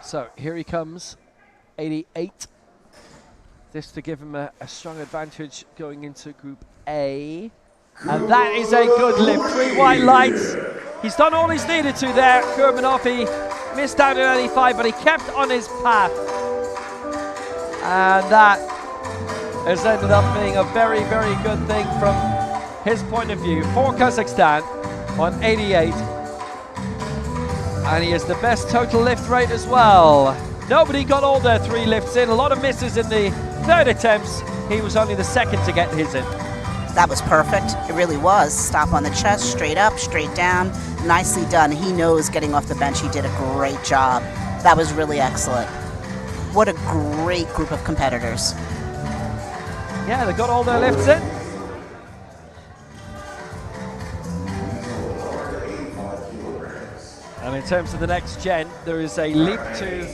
So here he comes, 88. This to give him a strong advantage going into Group A. And that is a good lift. 3 white lights. He's done all he's needed to there. Kurbanov, he missed out at 85, but he kept on his path. And that has ended up being a very, very good thing from his point of view for Kazakhstan on 88. And he has the best total lift rate as well. Nobody got all their 3 lifts in. A lot of misses in the third attempts. He was only the second to get his in. That was perfect. It really was. Stop on the chest, straight up, straight down. Nicely done. He knows getting off the bench. He did a great job. That was really excellent. What a great group of competitors. Yeah, they got all their lifts in. And in terms of the next gen, there is a leap to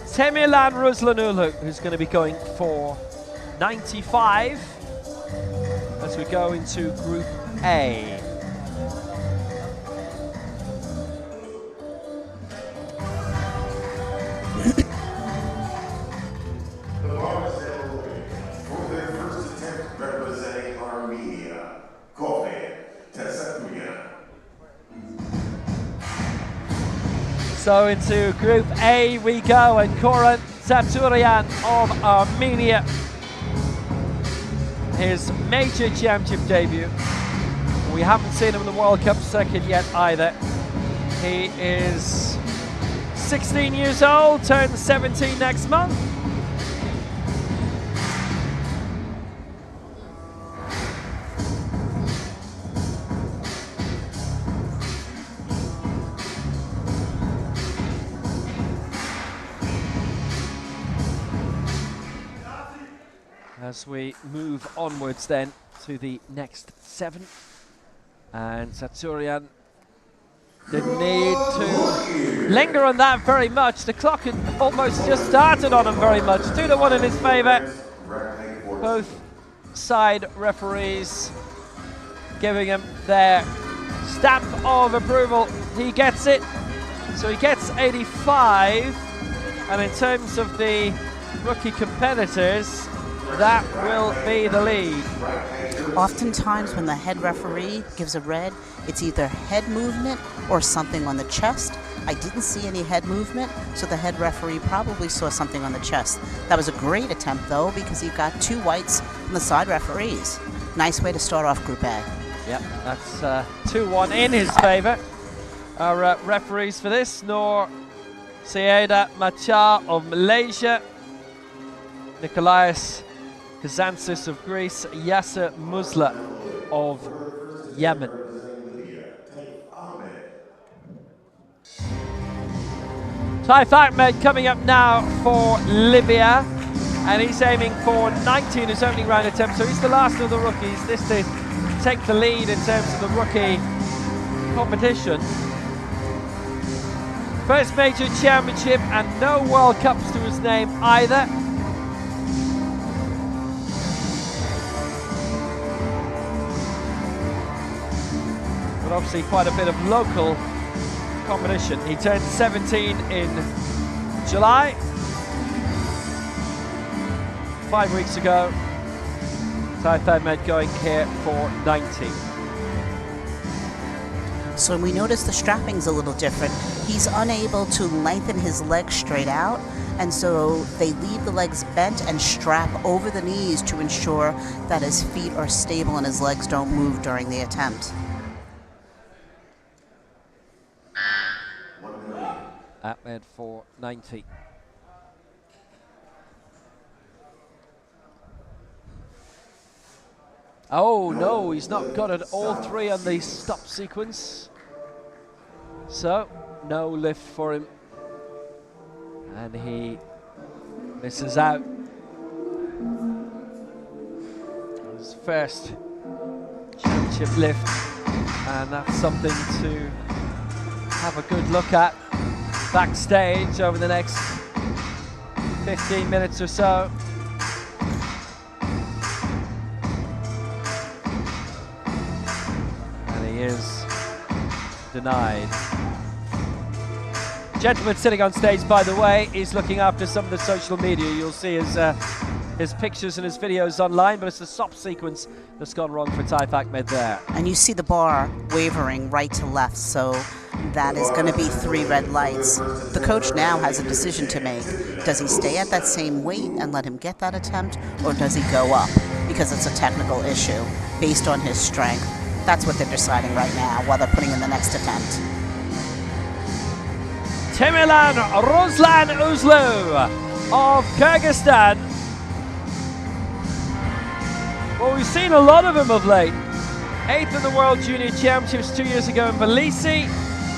Temilan Ruslanulu, who's going to be going for 95 as we go into Group A. For their first attempt representing Armenia, So into Group A we go, and Koran Saturian of Armenia, his major championship debut. We haven't seen him in the World Cup circuit yet either. He is 16 years old, turns 17 next month. As we move onwards then to the next 7, and Saturian didn't need to linger on that very much. The clock had almost just started on him very much. 2-1 in his favour. Both side referees giving him their stamp of approval. He gets it, so he gets 85. And in terms of the rookie competitors, that will be the lead. Oftentimes when the head referee gives a red, it's either head movement or something on the chest. I didn't see any head movement, so the head referee probably saw something on the chest. That was a great attempt though, because he got 2 whites from the side referees. Nice way to start off Group A. Yep, that's 2-1 in his favour. Our referees for this, Noor Syeda Machar of Malaysia, Nikolaos Kazantzis of Greece, Yasser Musla of Yemen. Taif Ahmed coming up now for Libya, and he's aiming for 90 in his opening round attempt, so he's the last of the rookies. This to take the lead in terms of the rookie competition. First major championship and no World Cups to his name either. But obviously quite a bit of local competition. He turned 17 in July. 5 weeks ago. Taif Ahmed going here for 90. So we notice the strapping's a little different. He's unable to lengthen his legs straight out, and so they leave the legs bent and strap over the knees to ensure that his feet are stable and his legs don't move during the attempt. Ahmed for 90. Oh no, he's not got it all three on the stop sequence. So, no lift for him. And he misses out. His first championship lift. And that's something to have a good look at backstage over the next 15 minutes or so. He is denied. Gentleman sitting on stage, by the way, is looking after some of the social media. You'll see his pictures and his videos online, but it's the stop sequence that's gone wrong for Taif Ahmed there. And you see the bar wavering right to left, so that is going to be 3 red lights. The coach now has a decision to make. Does he stay at that same weight and let him get that attempt, or does he go up because it's a technical issue based on his strength? That's what they're deciding right now while they're putting in the next attempt. Temilan Ruslan Uzlu of Kyrgyzstan. Well, we've seen a lot of him of late. 8th in the World Junior Championships 2 years ago in Tbilisi.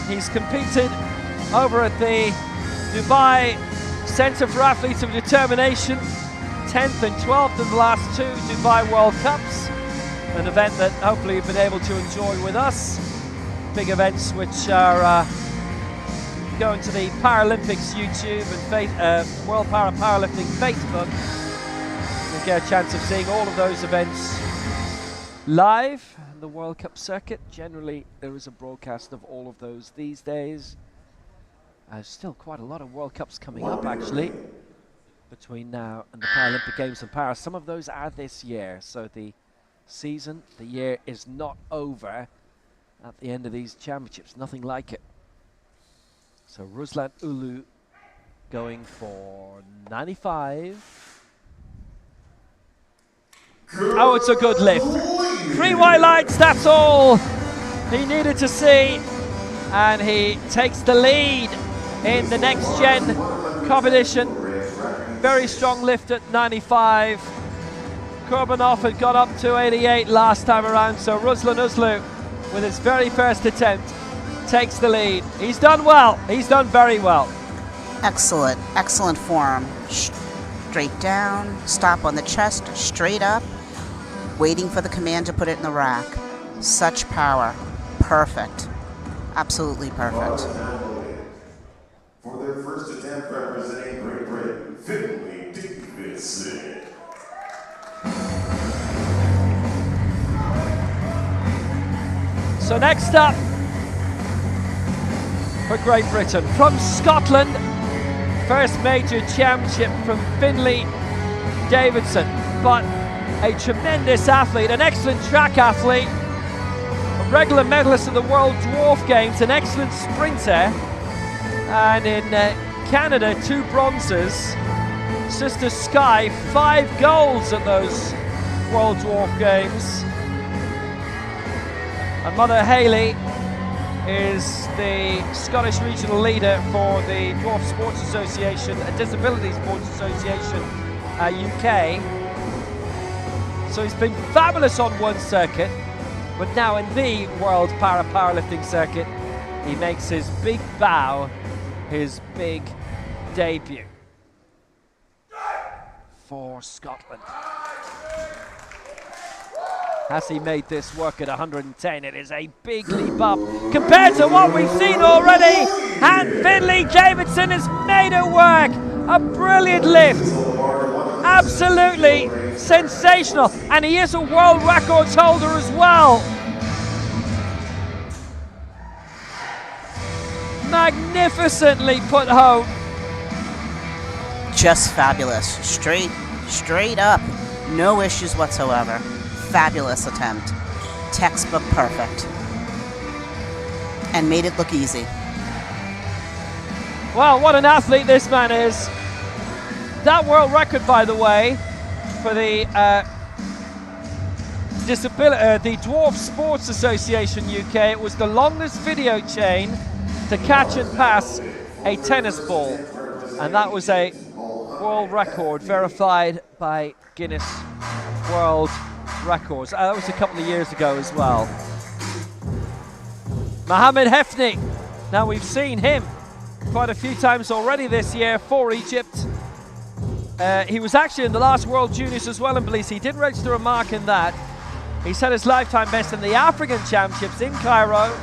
He's competed over at the Dubai Centre for Athletes of Determination. 10th and 12th in the last 2 Dubai World Cups. An event that hopefully you've been able to enjoy with us. Big events which are going to the Paralympics YouTube and World Powerlifting Facebook. You'll get a chance of seeing all of those events live. And the World Cup circuit, generally there is a broadcast of all of those these days. There's still quite a lot of World Cups coming up actually between now and the Paralympic Games in Paris. Some of those are this year, so the year is not over at the end of these championships, nothing like it. So Ruslan Ulu going for 95. Oh, it's a good lift. 3 white lights, that's all he needed to see. And he takes the lead in the next gen competition. Very strong lift at 95. Kurbanov had got up to 88 last time around, so Ruslan Uzlu, with his very first attempt, takes the lead. He's done well. He's done very well. Excellent, excellent form. Straight down, stop on the chest, straight up, waiting for the command to put it in the rack. Such power. Perfect. Absolutely perfect. For their first attempt representing Great Britain, Finley Davidson. So next up for Great Britain, from Scotland, first major championship from Finley Davidson, but a tremendous athlete, an excellent track athlete, a regular medalist at the World Dwarf Games, an excellent sprinter, and in Canada 2 bronzes. Sister Sky 5 golds at those World Dwarf Games. And Mother Hayley is the Scottish regional leader for the Dwarf Sports Association and Disability Sports Association UK. So he's been fabulous on one circuit, but now in the World Powerlifting circuit, he makes his big bow, his big debut for Scotland. Has he made this work at 110? It is a big leap up compared to what we've seen already. And Finley Davidson has made it work. A brilliant lift. Absolutely sensational. And he is a world records holder as well. Magnificently put home. Just fabulous. Straight up. No issues whatsoever. Fabulous attempt. Textbook perfect. And made it look easy. Well, what an athlete this man is. That world record, by the way, for the the Dwarf Sports Association UK, it was the longest video chain to catch and pass a tennis ball. And that was a world record verified by Guinness World Records. That was a couple of years ago as well. Mohamed Hefni. Now we've seen him quite a few times already this year for Egypt. He was actually in the last World Juniors as well in Belize. He did register a mark in that. He set his lifetime best in the African Championships in Cairo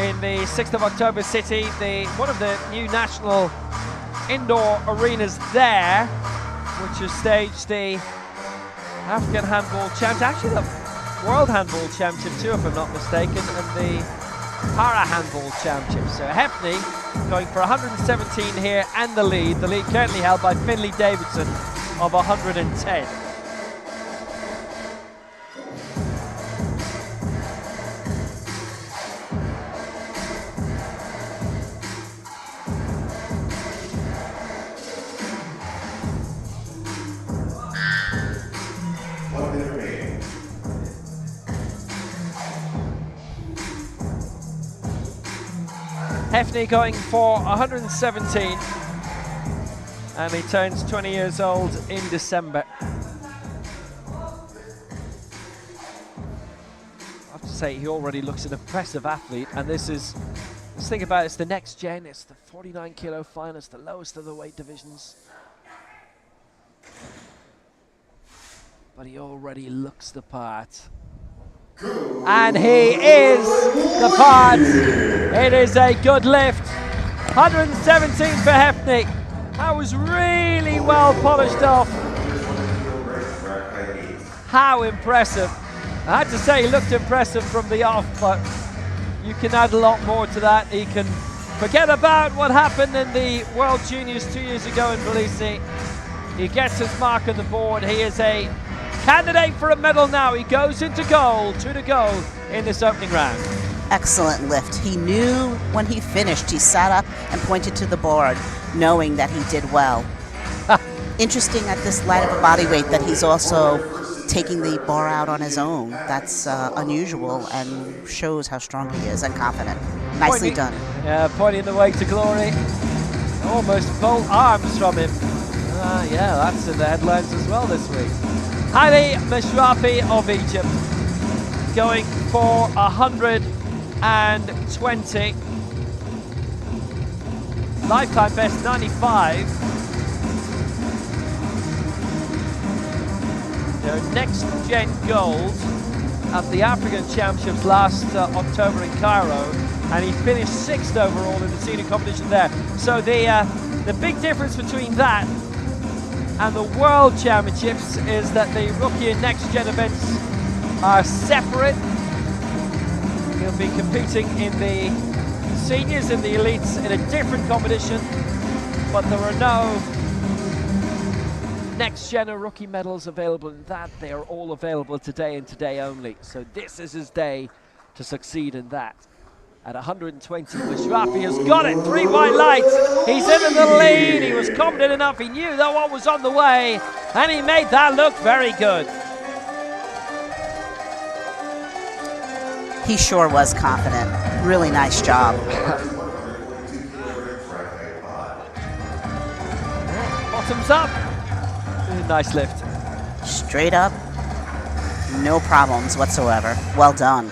in the 6th of October city, one of the new national indoor arenas there, which has staged the African Handball Championship, actually the World Handball Championship too, if I'm not mistaken, and the Para Handball Championship. So Hefni going for 117 here and the lead currently held by Finley Davidson of 110. Hefni going for 117, and he turns 20 years old in December. I have to say, he already looks an impressive athlete, and this is, let's think about it, it's the next gen, it's the 49 kilo final, it's the lowest of the weight divisions. But he already looks the part. And he is the part. It is a good lift. 117 for Hefni. That was really well polished off. How impressive. I had to say he looked impressive from the off, but you can add a lot more to that. He can forget about what happened in the World Juniors 2 years ago in Belize. He gets his mark on the board. He is a candidate for a medal now. He goes into goal, 2 to go in this opening round. Excellent lift. He knew when he finished. He sat up and pointed to the board, knowing that he did well. Interesting at this light of a body weight that he's also taking the bar out on his own. That's unusual and shows how strong he is and confident. Nicely done. Yeah, pointing the way to glory. Almost both arms from him. Yeah, that's in the headlines as well this week. Ali Mashrafi of Egypt going for 120. Lifetime best 95. Next gen gold at the African Championships last October in Cairo, and he finished 6th overall in the senior competition there. So the big difference between that and the World Championships is that the rookie and next gen events are separate. He'll be competing in the seniors and the elites in a different competition, but there are no next gen or rookie medals available in that. They are all available today and today only. So this is his day to succeed in that. At 120, Mashrafi has got it. 3 white lights. He's in the lead. He was confident enough. He knew that what was on the way, and he made that look very good. He sure was confident. Really nice job. Bottoms up. Nice lift. Straight up. No problems whatsoever. Well done.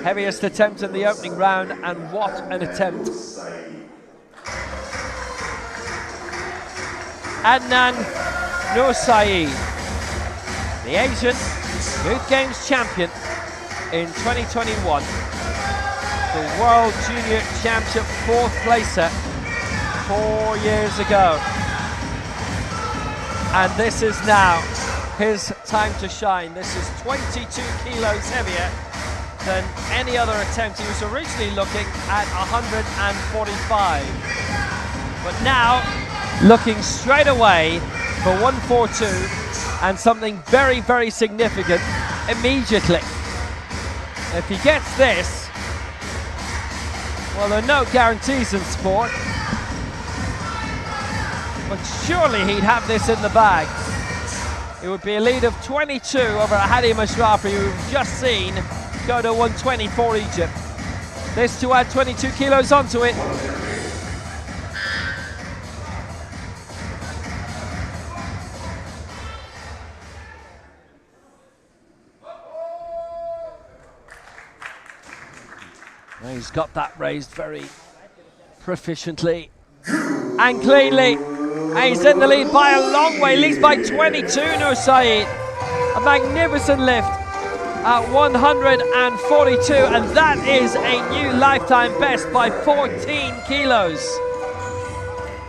Heaviest attempt in the opening round, and what an attempt. Adnan Nursaid, the Asian Youth Games champion in 2021, the World Junior Championship 4th placer 4 years ago. And this is now his time to shine. This is 22 kilos heavier than any other attempt. He was originally looking at 145. But now, looking straight away for 142 and something very, very significant immediately. If he gets this, well, there are no guarantees in sport, but surely he'd have this in the bag. It would be a lead of 22 over Hadi Mashrafi, who we've just seen go to 120 for Egypt. This to add 22 kilos onto it. He's got that raised very proficiently and cleanly. And he's in the lead by a long way, leads by 22, Nursaid. A magnificent lift at 142, and that is a new lifetime best by 14 kilos.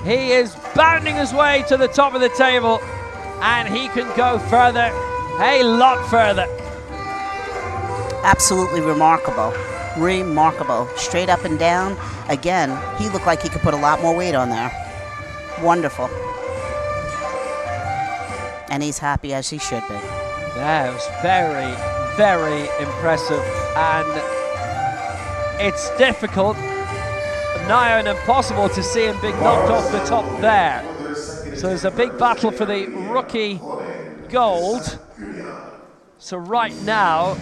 He is bounding his way to the top of the table, and he can go further, a lot further. Absolutely remarkable. Remarkable. Straight up and down. Again, he looked like he could put a lot more weight on there. Wonderful. And he's happy as he should be. Yeah, it was very, very impressive. And it's difficult, nigh on impossible, to see him being knocked off the top there. So there's a big battle for the rookie gold. So right now,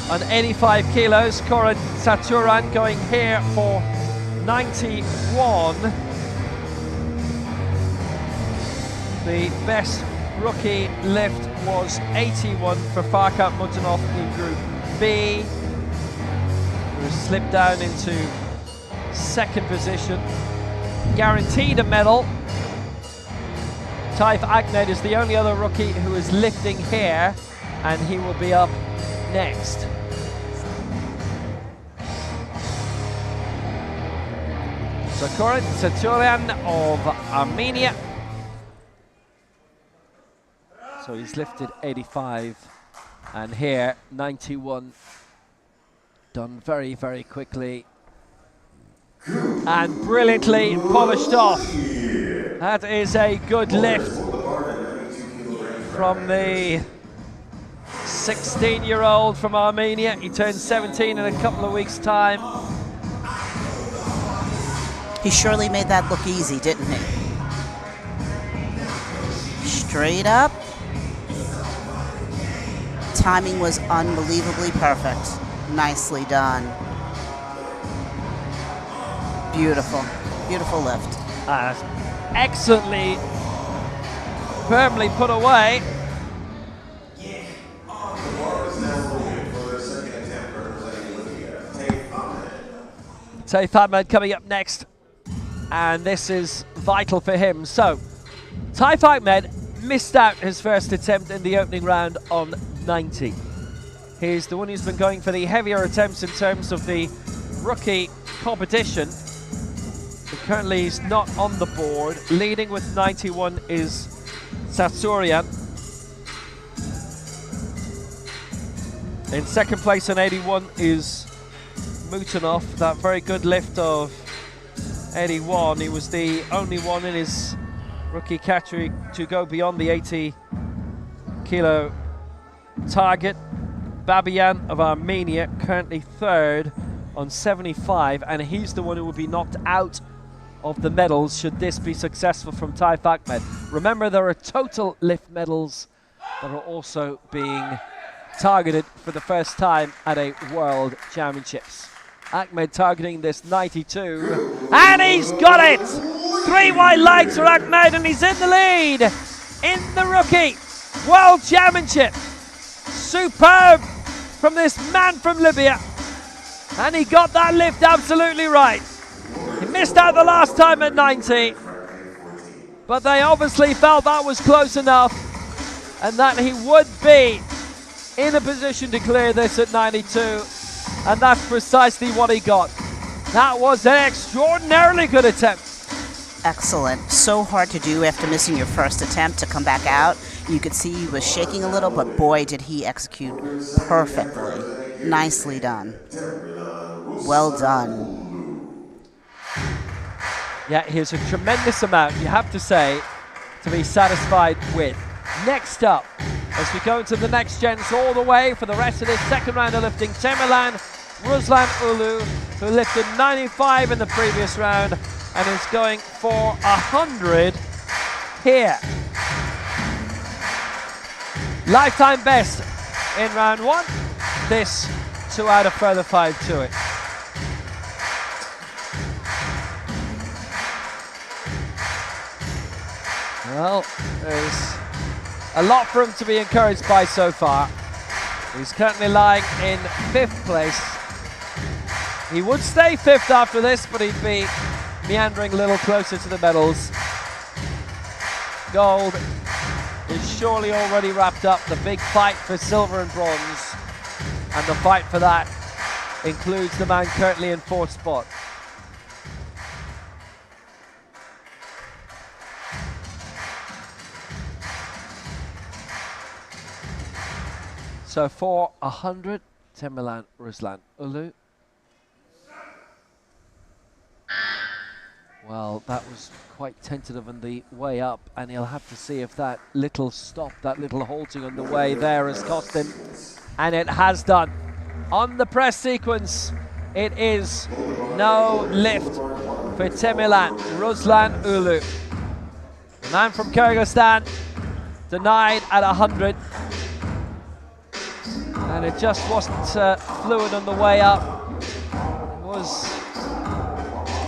on 85 kilos, Koran Saturan going here for 91. The best rookie lift was 81 for Farkat Mutanov in Group B, who slipped down into second position. Guaranteed a medal. Taif Ahmed is the only other rookie who is lifting here, and he will be up next. So Koran Saturan of Armenia. So he's lifted 85, and here 91. Done very, very quickly and brilliantly polished off. That is a good lift from the 16-year-old from Armenia. He turns 17 in a couple of weeks' time. He surely made that look easy, didn't he? Straight up. Timing was unbelievably perfect. Nicely done. Beautiful. Beautiful lift. Excellently, firmly put away. Taif Ahmed coming up next, and this is vital for him. So, Taif Ahmed missed out his first attempt in the opening round on 90. He's the one who's been going for the heavier attempts in terms of the rookie competition. But currently he's not on the board. Leading with 91 is Satsurian. In second place on 81 is Mutanov. That very good lift of 81. He was the only one in his rookie category to go beyond the 80 kilo target. Babian of Armenia currently third on 75, and he's the one who will be knocked out of the medals should this be successful from Taif Ahmed. Remember, there are total lift medals that are also being targeted for the first time at a World Championships. Ahmed targeting this 92, and he's got it! 3 white lights for Ahmed, and he's in the lead in the rookie World Championship. Superb from this man from Libya. And he got that lift absolutely right. He missed out the last time at 90, but they obviously felt that was close enough and that he would be in a position to clear this at 92, and that's precisely what he got. That was an extraordinarily good attempt. Excellent. So hard to do after missing your first attempt to come back out. You could see he was shaking a little, but boy, did he execute perfectly. Nicely done. Well done. Yeah, here's a tremendous amount, you have to say, to be satisfied with. Next up, as we go into the next gens all the way for the rest of this second round of lifting, Temirlan Ruslan Ulu, who lifted 95 in the previous round and is going for 100 here. Lifetime best in round one. This to add a further 5 to it. Well, there's a lot for him to be encouraged by so far. He's currently lying in 5th place. He would stay 5th after this, but he'd be meandering a little closer to the medals. Gold is surely already wrapped up. The big fight for silver and bronze, and the fight for that includes the man currently in 4th spot. So for 100, Temirlan Ruslan Ulu. Well, that was quite tentative on the way up, and he'll have to see if that little stop, that little halting on the way there has cost him. And it has done. On the press sequence, it is no lift for Temirlan Ruslan Ulu. The man from Kyrgyzstan denied at 100. And it just wasn't fluid on the way up. It was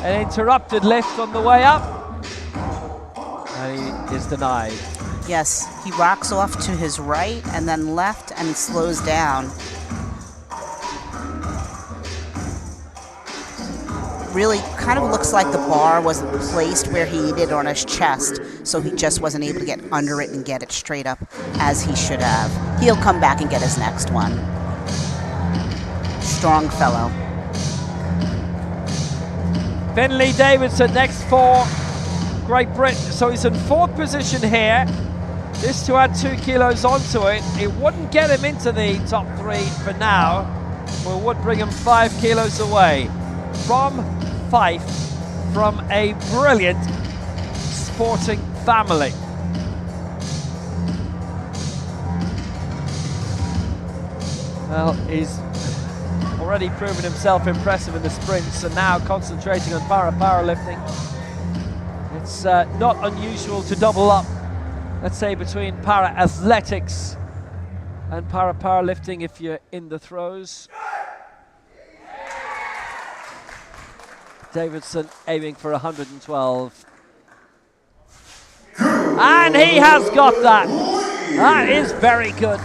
an interrupted lift on the way up, and he is denied. Yes, he rocks off to his right and then left, and he slows down. Really kind of looks like the bar wasn't placed where he needed on his chest, so he just wasn't able to get under it and get it straight up as he should have. He'll come back and get his next one. Strong fellow. Finlay Davidson next for Great Britain. So he's in 4th position here. This to add 2 kilos onto it. It wouldn't get him into the top 3 for now, but would bring him 5 kilos away from Fife, from a brilliant sporting family. Well, he's already proven himself impressive in the sprints, and now concentrating on powerlifting. It's not unusual to double up, let's say, between para-athletics and powerlifting if you're in the throws. Davidson aiming for 112. And he has got that. That is very good.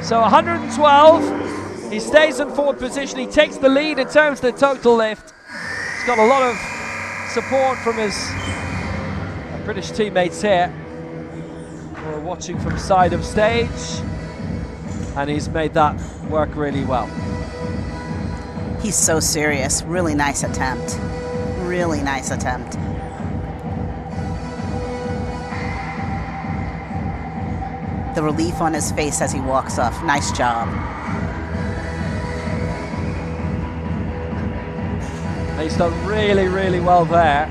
So 112. He stays in 4th position. He takes the lead in terms of the total lift. He's got a lot of support from his British teammates here who are watching from side of stage. And he's made that work really well. He's so serious. Really nice attempt. Really nice attempt. The relief on his face as he walks off. Nice job. He's done really, really well there.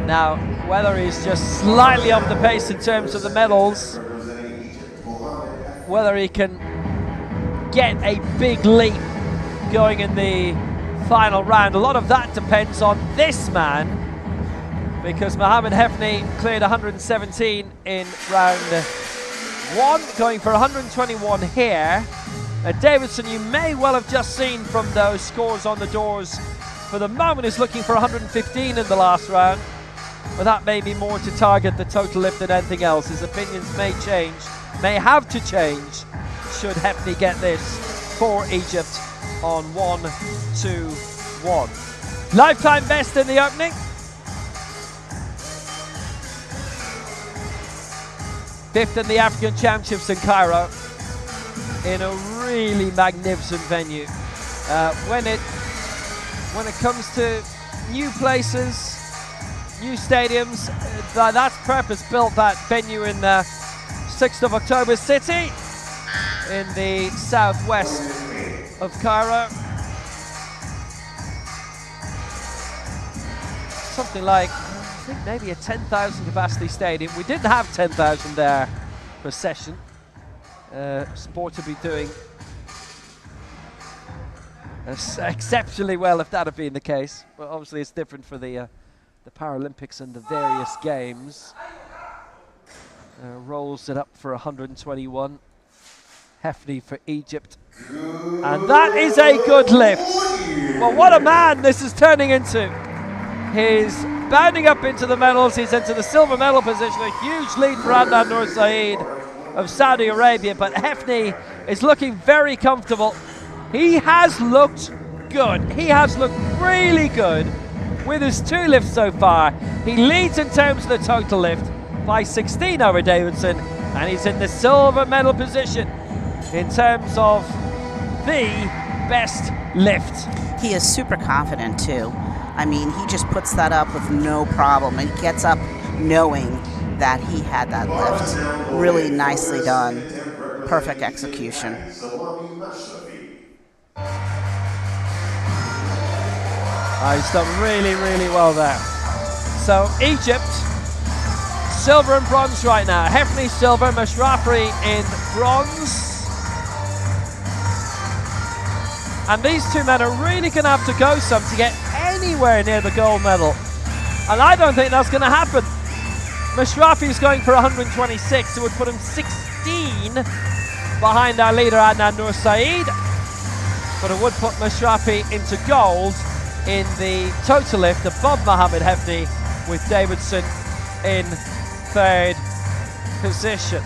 Now, whether he's just slightly off the pace in terms of the medals, whether he can get a big leap going in the final round, a lot of that depends on this man, because Mohammed Hefni cleared 117 in round 1, going for 121 here. Davidson, you may well have just seen from those scores on the doors, for the moment is looking for 115 in the last round, but that may be more to target the total lift than anything else. His opinions may change, may have to change, should Hefni get this for Egypt. on 1-2-1. Lifetime best in the opening. Fifth in the African Championships in Cairo, in a really magnificent venue. When it comes to new places, new stadiums, that's purpose-built, that venue in 6th of October City in the southwest of Cairo. Something like, I think maybe a 10,000 capacity stadium. We didn't have 10,000 there per session. Sport to be doing exceptionally well if that had been the case, but obviously it's different for the Paralympics and the various games. Rolls it up for 121. Hefty for Egypt. And that is a good lift. Well, what a man this is turning into. He's bounding up into the medals. He's into the silver medal position. A huge lead for Adnan Nur Saeed of Saudi Arabia, but Hefty is looking very comfortable. He has looked good. He has looked really good with his 2 lifts so far. He leads in terms of the total lift by 16 over Davidson, and he's in the silver medal position in terms of the best lift. He is super confident too. I mean, he just puts that up with no problem and gets up knowing that he had that lift. Really nicely done. Perfect execution. He's done really, really well there. So Egypt, silver and bronze right now. Hefty silver, Mashrafi in bronze. And these two men are really going to have to go some to get anywhere near the gold medal. And I don't think that's going to happen. Mashrafi is going for 126, it would put him 16 behind our leader Adnan Nur Saeed. But it would put Mashrafi into gold in the total lift above Mohamed Hefty, with Davidson in 3rd position.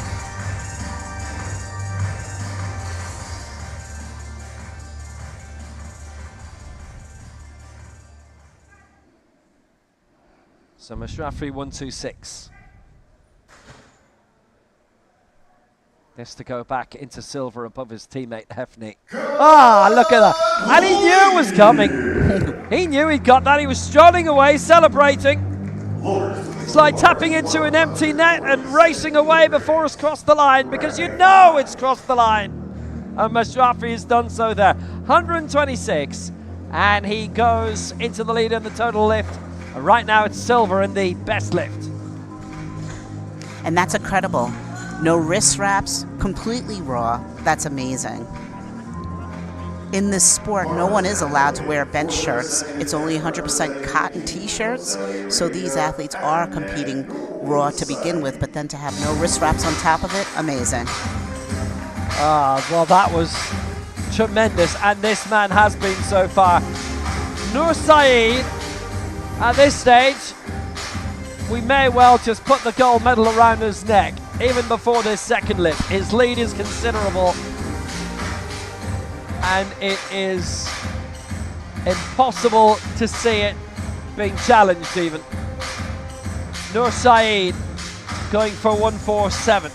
So Mashrafi 126. This to go back into silver above his teammate Hefty. Ah, look at that. And he knew it was coming. He knew he'd got that. He was strolling away, celebrating. It's like tapping into an empty net and racing away before it's crossed the line, because you know it's crossed the line. And Mashrafi has done so there. 126. And he goes into the lead in the total lift. And right now it's silver in the best lift. And that's incredible. No wrist wraps, completely raw. That's amazing. In this sport, no one is allowed to wear bench shirts. It's only 100% cotton t-shirts. So these athletes are competing raw to begin with, but then to have no wrist wraps on top of it, amazing. Well, that was tremendous, and this man has been so far. Nur Saeed, at this stage, we may well just put the gold medal around his neck, even before this second lift. His lead is considerable, and it is impossible to see it being challenged even. Nur Saeed going for 147.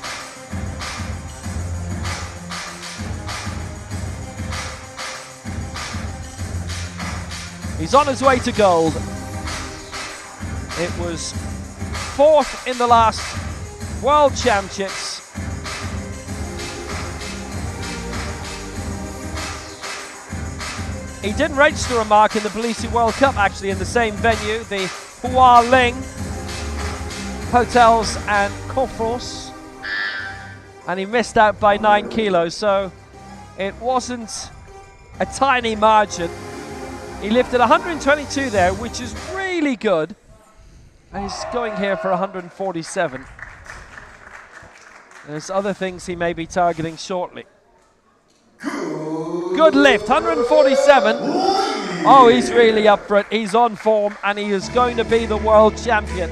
He's on his way to gold. It was 4th in the last World Championships. He didn't register a mark in the Tbilisi World Cup, actually, in the same venue, the Hua Ling Hotels and Conference, and he missed out by 9 kilos, so it wasn't a tiny margin. He lifted 122 there, which is really good. And he's going here for 147. There's other things he may be targeting shortly. Good lift, 147. Oh, he's really up for it. He's on form, and he is going to be the world champion.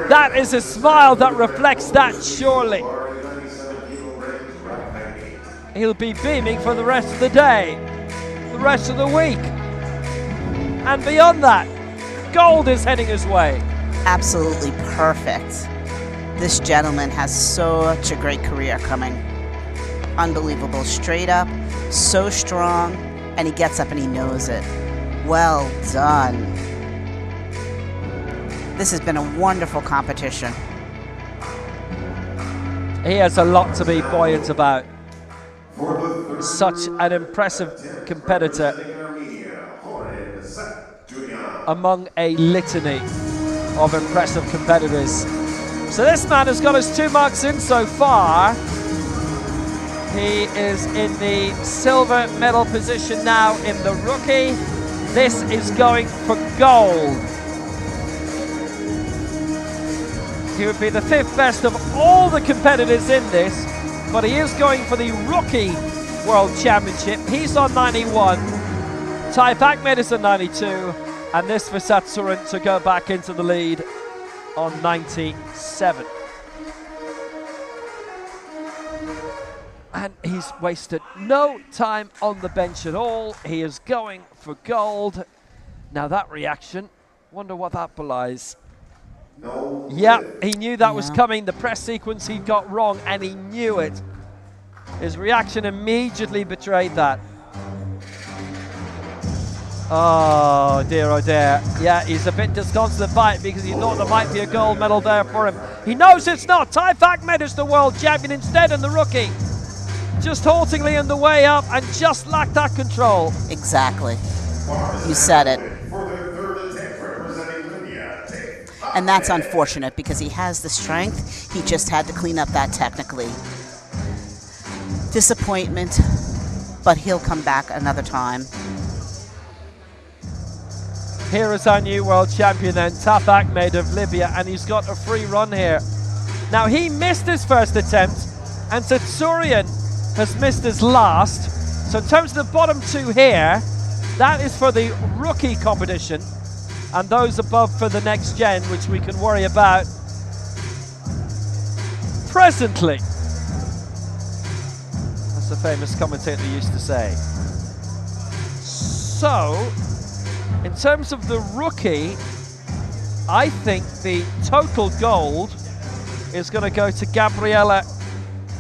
That is a smile that reflects that, surely. He'll be beaming for the rest of the day. rest of the week. And beyond that, gold is heading his way. Absolutely perfect. This gentleman has such a great career coming. Unbelievable. Straight up, so strong, and he gets up and he knows it. Well done. This has been a wonderful competition. He has a lot to be buoyant about. Such an impressive competitor among a litany of impressive competitors. So this man has got his 2 marks in so far. He is in the silver medal position now in the rookie. This is going for gold. He would be the 5th best of all the competitors in this, but he is going for the rookie world championship. He's on 91. Taif Ahmed is on 92. And this for Satsurin to go back into the lead on 97. And he's wasted no time on the bench at all. He is going for gold. Now that reaction, wonder what that belies. No. Yeah, he knew that was coming. The press sequence he got wrong, and he knew it. His reaction immediately betrayed that. Oh dear, oh dear. Yeah, he's a bit disconsolate by it because he thought there might be a gold medal there for him. He knows it's not. Taif Ahmed is the world champion instead, and the rookie just haltingly on the way up and just lacked that control. Exactly. You said it. And that's unfortunate because he has the strength. He just had to clean up that technically. Disappointment, but he'll come back another time. Here is our new world champion then, Taif Ahmed of Libya, and he's got a free run here. Now he missed his first attempt, and Tsatsurian has missed his last. So in terms of the bottom 2 here, that is for the rookie competition, and those above for the next gen, which we can worry about presently. That's a famous commentator used to say. So, in terms of the rookie, I think the total gold is going to go to Gabriele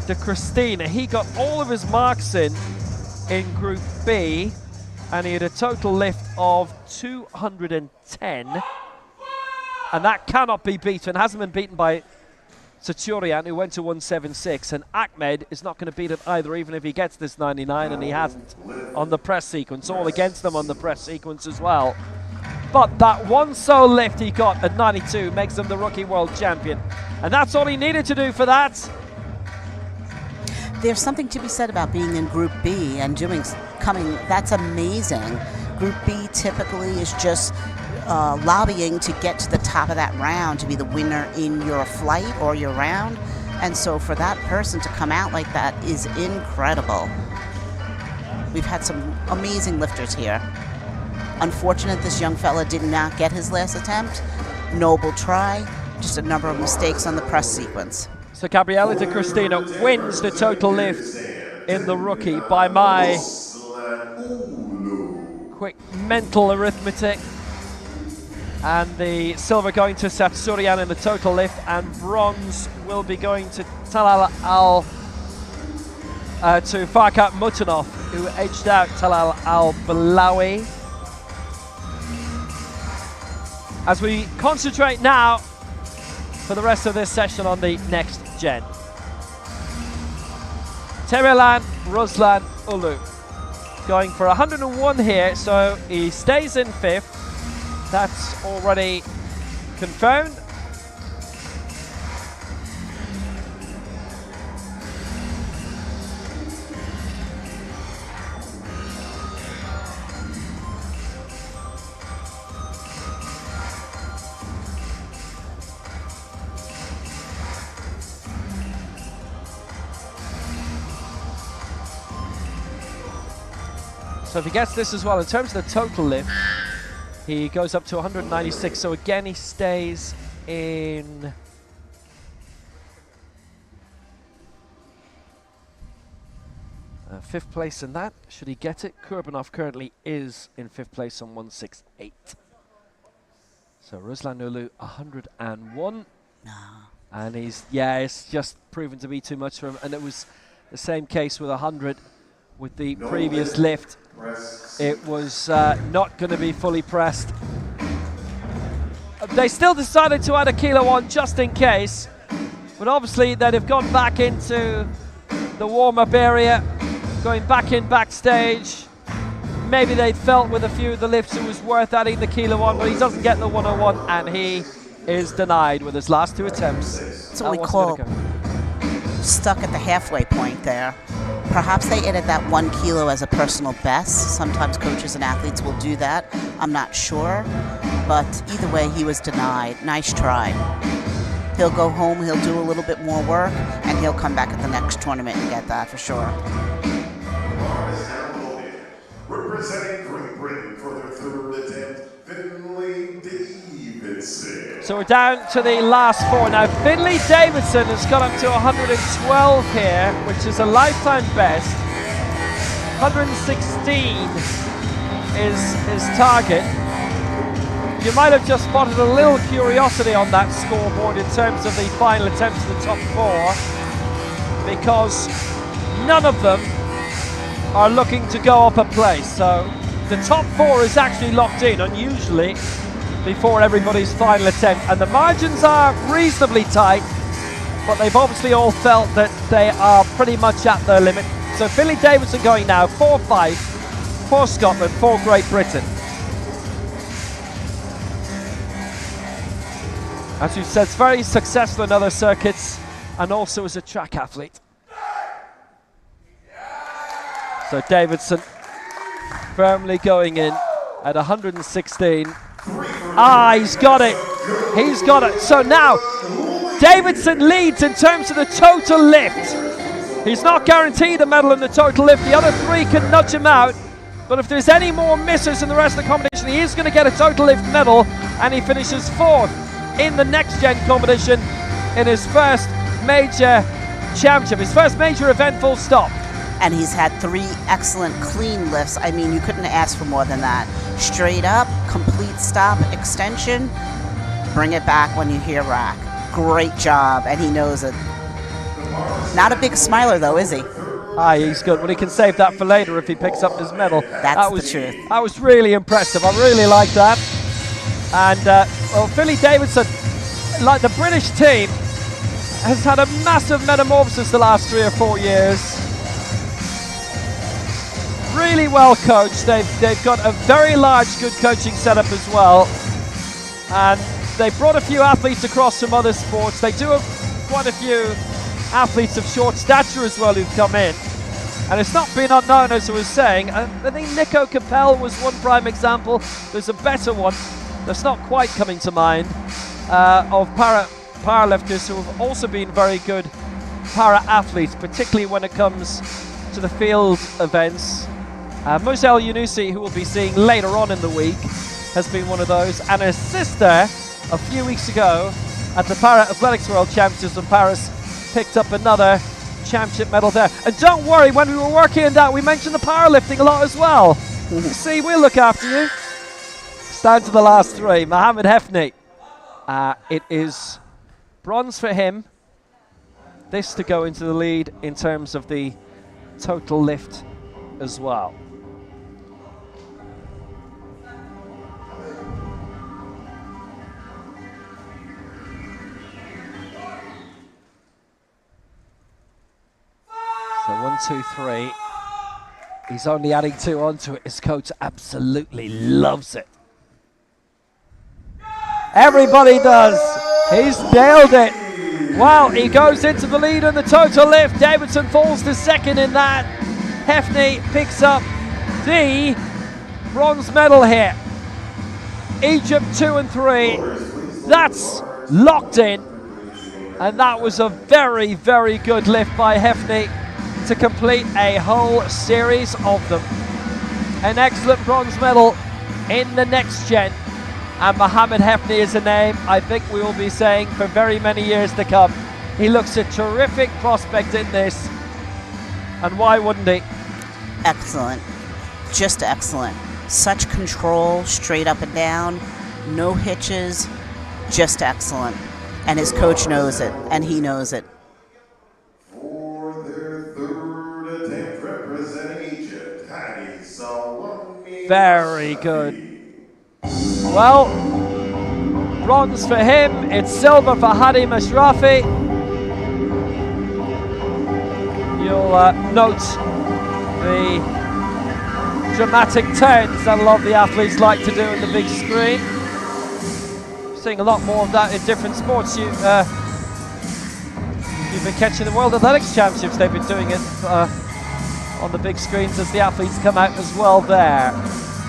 de Cristina. He got all of his marks in Group B, and he had a total lift of 210. And that cannot be beaten. Hasn't been beaten by Tsatsurian, who went to 176. And Ahmed is not going to beat it either, even if he gets this 99, and he hasn't on the press sequence. All against them on the press sequence as well. But that one sole lift he got at 92 makes him the rookie world champion. And that's all he needed to do for that. There's something to be said about being in Group B and that's amazing. Group B typically is just lobbying to get to the top of that round, to be the winner in your flight or your round. And so for that person to come out like that is incredible. We've had some amazing lifters here. Unfortunate this young fella did not get his last attempt. Noble try, just a number of mistakes on the press sequence. So Gabriele de Cristina wins the total lift in the rookie by my quick mental arithmetic. And the silver going to Tsatsurian in the total lift, and bronze will be going to to Farkat Mutanov, who edged out Talal Al-Balawi. As we concentrate now for the rest of this session on the next gen. Terelan Ruslan Ulu going for 101 here, so he stays in 5th. That's already confirmed. So if he gets this as well, in terms of the total lift, he goes up to 196. So again, he stays in fifth place in that, should he get it. Kurbanov currently is in fifth place on 168. So Ruslan Ulu, 101. No. And it's just proven to be too much for him. And it was the same case with 100 with the previous lift. It was not going to be fully pressed. They still decided to add a kilo on just in case. But obviously they'd have gone back into the warm-up area, going back in backstage. Maybe they felt with a few of the lifts it was worth adding the kilo on, but he doesn't get the 101, and he is denied with his last two attempts. That's what we call stuck at the halfway point there. Perhaps they added that 1 kilo as a personal best. Sometimes coaches and athletes will do that. I'm not sure, but either way, he was denied. Nice try. He'll go home, he'll do a little bit more work, and he'll come back at the next tournament and get that for sure. Representing Great Britain for their third attempt, Finley Davidson. So we're down to the last four. Now, Finley Davidson has got up to 112 here, which is a lifetime best. 116 is his target. You might have just spotted a little curiosity on that scoreboard in terms of the final attempt to the top four, because none of them are looking to go up a place. So the top four is actually locked in, unusually, before everybody's final attempt. And the margins are reasonably tight, but they've obviously all felt that they are pretty much at their limit. So Finley Davidson going now, 4-5 for Scotland, for Great Britain. As we've said, it's very successful in other circuits and also as a track athlete. So Davidson firmly going in at 116. He's got it. He's got it. So now Davidson leads in terms of the total lift. He's not guaranteed a medal in the total lift. The other three can nudge him out. But if there's any more misses in the rest of the competition, he is going to get a total lift medal, and he finishes fourth in the next gen competition in his first major championship, his first major event, full stop. And he's had 3 excellent clean lifts. I mean, you couldn't ask for more than that. Straight up, complete stop, extension, bring it back when you hear rack. Great job, and he knows it. Not a big smiler though, is he? He's good. Well, he can save that for later if he picks up his medal. That's the truth. That was really impressive. I really like that. And well, Finley Davidson, like the British team, has had a massive metamorphosis the last 3 or 4 years. Really well coached. They've got a very large, good coaching setup as well. And they brought a few athletes across from other sports. They do have quite a few athletes of short stature as well who've come in. And it's not been unknown, as I was saying. I think Nico Capel was one prime example. There's a better one that's not quite coming to mind of powerlifters who have also been very good para-athletes, particularly when it comes to the field events. Musa El Yunusi, who we'll be seeing later on in the week, has been one of those. And his sister, a few weeks ago, at the Para-Athletics World Championships in Paris, picked up another championship medal there. And don't worry, when we were working on that, we mentioned the powerlifting a lot as well. See, we'll look after you. It's down to the last 3. Mohammed Hefni. It is bronze for him. This to go into the lead in terms of the total lift as well. So 1, 2, 3. He's only adding 2 onto it. His coach absolutely loves it. Everybody does. He's nailed it. Wow, he goes into the lead in the total lift. Davidson falls to second in that. Hefni picks up the bronze medal here. Egypt 2 and 3. That's locked in. And that was a very, very good lift by Hefni to complete a whole series of them. An excellent bronze medal in the next gen. And Mohammed Hefni is a name I think we will be saying for very many years to come. He looks a terrific prospect in this. And why wouldn't he? excellent. Just excellent. Such control, straight up and down, no hitches, just excellent. And his coach knows it, and he knows it. For their third attempt representing Egypt, Hadi Salami. Very good. Well, bronze for him. It's silver for Hadi Mashrafi. You'll note the dramatic turns that a lot of the athletes like to do on the big screen. Seeing a lot more of that in different sports. You've been catching the World Athletics Championships. They've been doing it on the big screens as the athletes come out as well there.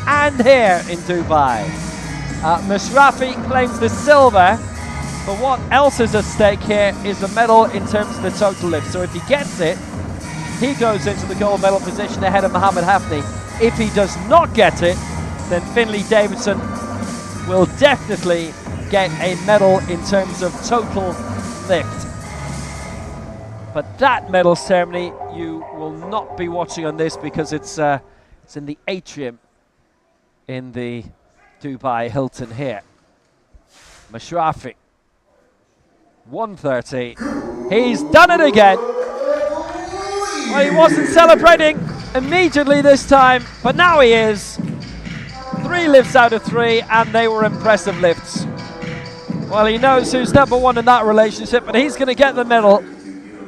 And here in Dubai. Mashrafi claims the silver, but what else is at stake here is a medal in terms of the total lift. So if he gets it, he goes into the gold medal position ahead of Mohammed Hafni. If he does not get it, then Finley Davidson will definitely get a medal in terms of total lift. But that medal ceremony you will not be watching on this because it's in the atrium in the Dubai Hilton here. Mashrafi, 130. He's done it again. Well, he wasn't celebrating immediately this time, but now he is. 3 lifts out of 3, and they were impressive lifts. Well, he knows who's number one in that relationship, but he's going to get the medal.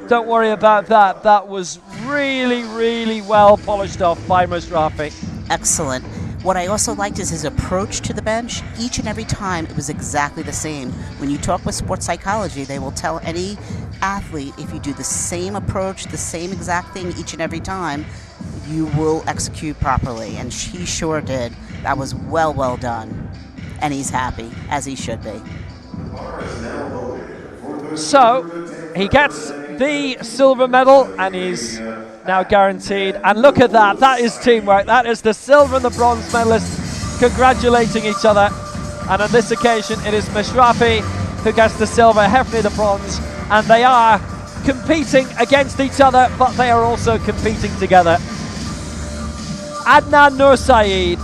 Don't worry about that. That was really, really well polished off by Mashrafi. Excellent. What I also liked is his approach to the bench. Each and every time, it was exactly the same. When you talk with sports psychology, they will tell any athlete, if you do the same approach, the same exact thing each and every time, you will execute properly. And he sure did. That was well done. And he's happy, as he should be. So, he gets the silver medal, and he's now guaranteed. And look at that. That is teamwork. That is the silver and the bronze medalists congratulating each other. And on this occasion, it is Mashrafi who gets the silver, Hafni the bronze. And they are competing against each other, but they are also competing together. Adnan Nursaid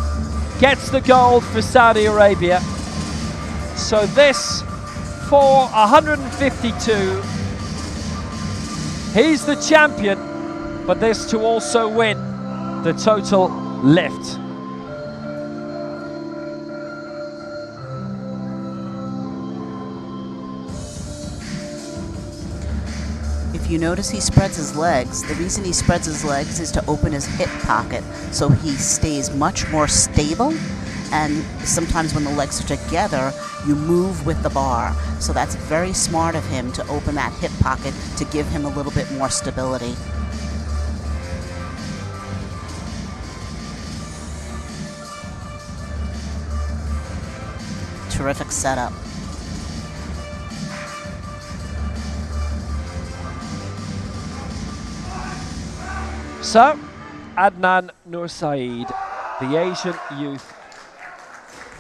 gets the gold for Saudi Arabia. So this for 152. He's the champion, but this to also win the total lift. If you notice, he spreads his legs. The reason he spreads his legs is to open his hip pocket, so he stays much more stable. And sometimes when the legs are together, you move with the bar. So that's very smart of him to open that hip pocket to give him a little bit more stability. Terrific setup. So, Adnan Nursaid, the Asian Youth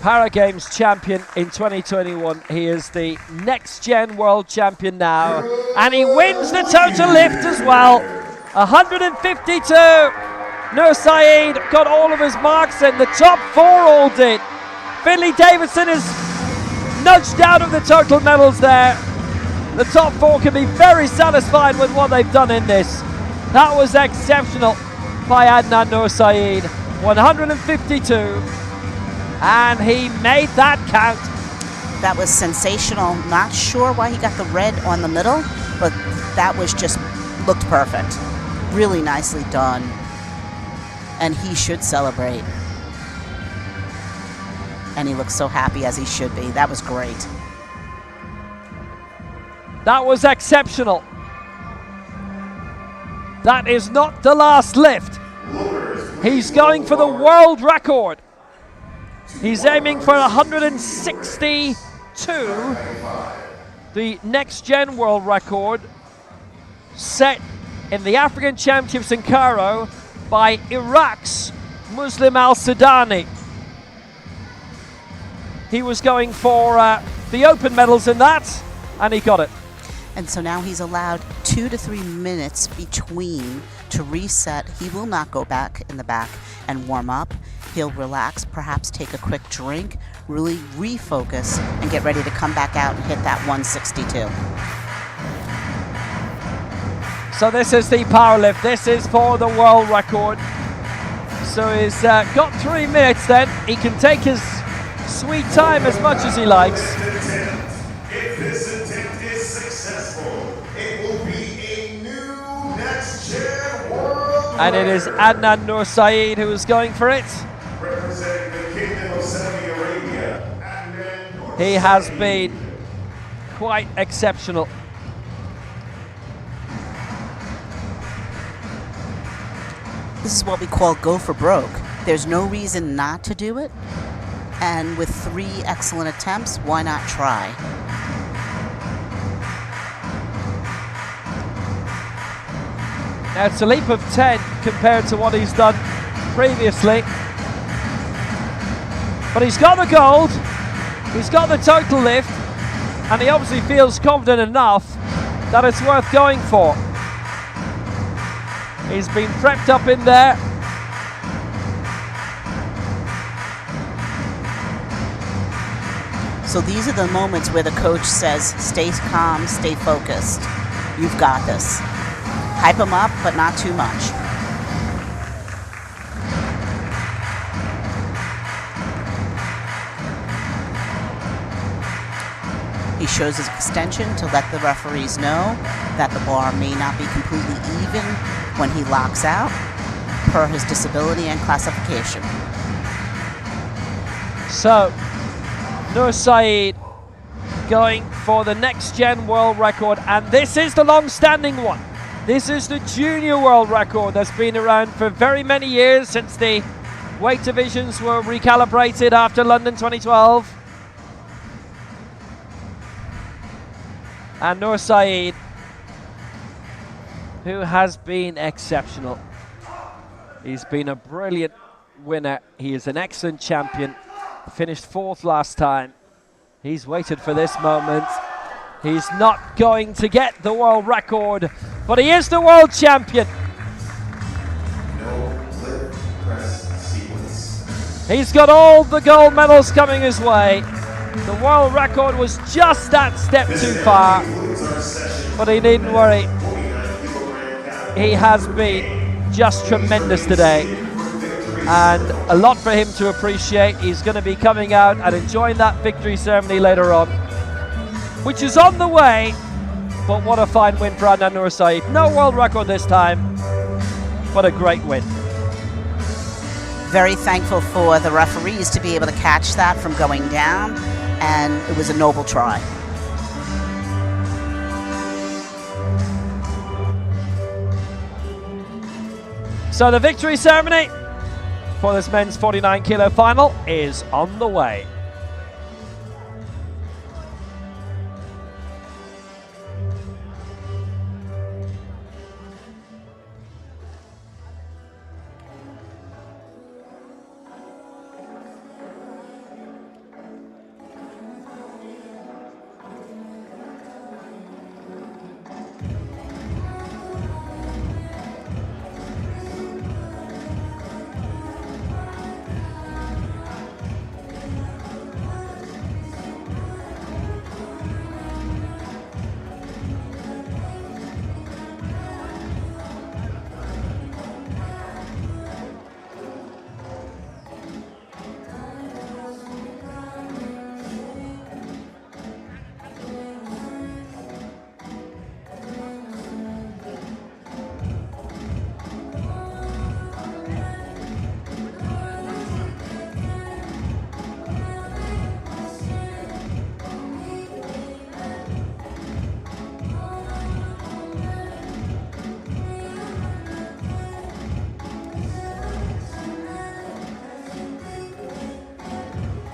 Para Games champion in 2021. He is the next gen world champion now, and he wins the total lift as well. 152. Nursaid got all of his marks in. The top 4 all did. Finley Davidson is nudged out of the total medals there. The top 4 can be very satisfied with what they've done in this. That was exceptional by Adnan Nursaid. 152. And he made that count. That was sensational. Not sure why he got the red on the middle, but that was just looked perfect. Really nicely done. And he should celebrate. And he looks so happy, as he should be. That was great. That was exceptional. That is not the last lift. He's going for the world record. He's aiming for 162, the next gen world record set in the African Championships in Cairo by Iraq's Muslim Al-Sudani. He was going for the open medals in that, and he got it. And so now he's allowed 2 to 3 minutes between To reset, he will not go back in the back and warm up. He'll relax, perhaps take a quick drink, really refocus, and get ready to come back out and hit that 162. So this is the power lift. This is for the world record. So he's got 3 minutes then. He can take his sweet time as much as he likes. If this attempt is successful, it will be a new next-gen world And it is Adnan Nur Saeed who is going for it. representing the Kingdom of Saudi Arabia. Adnan Nur He has Saeed. been quite exceptional. This is what we call go for broke. There's no reason not to do it. And with 3 excellent attempts, why not try? Now it's a leap of 10 compared to what he's done previously. But he's got the gold, he's got the total lift, and he obviously feels confident enough that it's worth going for. He's been prepped up in there. So these are the moments where the coach says, stay calm, stay focused. You've got this. Hype him up, but not too much. He shows his extension to let the referees know that the bar may not be completely even when he locks out, per his disability and classification. So, Nur Saeed going for the next gen world record, and this is the long-standing one. This is the junior world record that's been around for very many years, since the weight divisions were recalibrated after London 2012. And Nur Saeed, who has been exceptional. He's been a brilliant winner. He is an excellent champion. Finished 4th last time. He's waited for this moment. He's not going to get the world record, but he is the world champion. No clip press sequence. He's got all the gold medals coming his way. The world record was just that step too far, but he needn't worry. He has been just tremendous today, and a lot for him to appreciate. He's going to be coming out and enjoying that victory ceremony later on, which is on the way. But what a fine win for Adnan Nur Saeed. No world record this time, but a great win. Very thankful for the referees to be able to catch that from going down, and it was a noble try. So the victory ceremony for this men's 49 kilo final is on the way.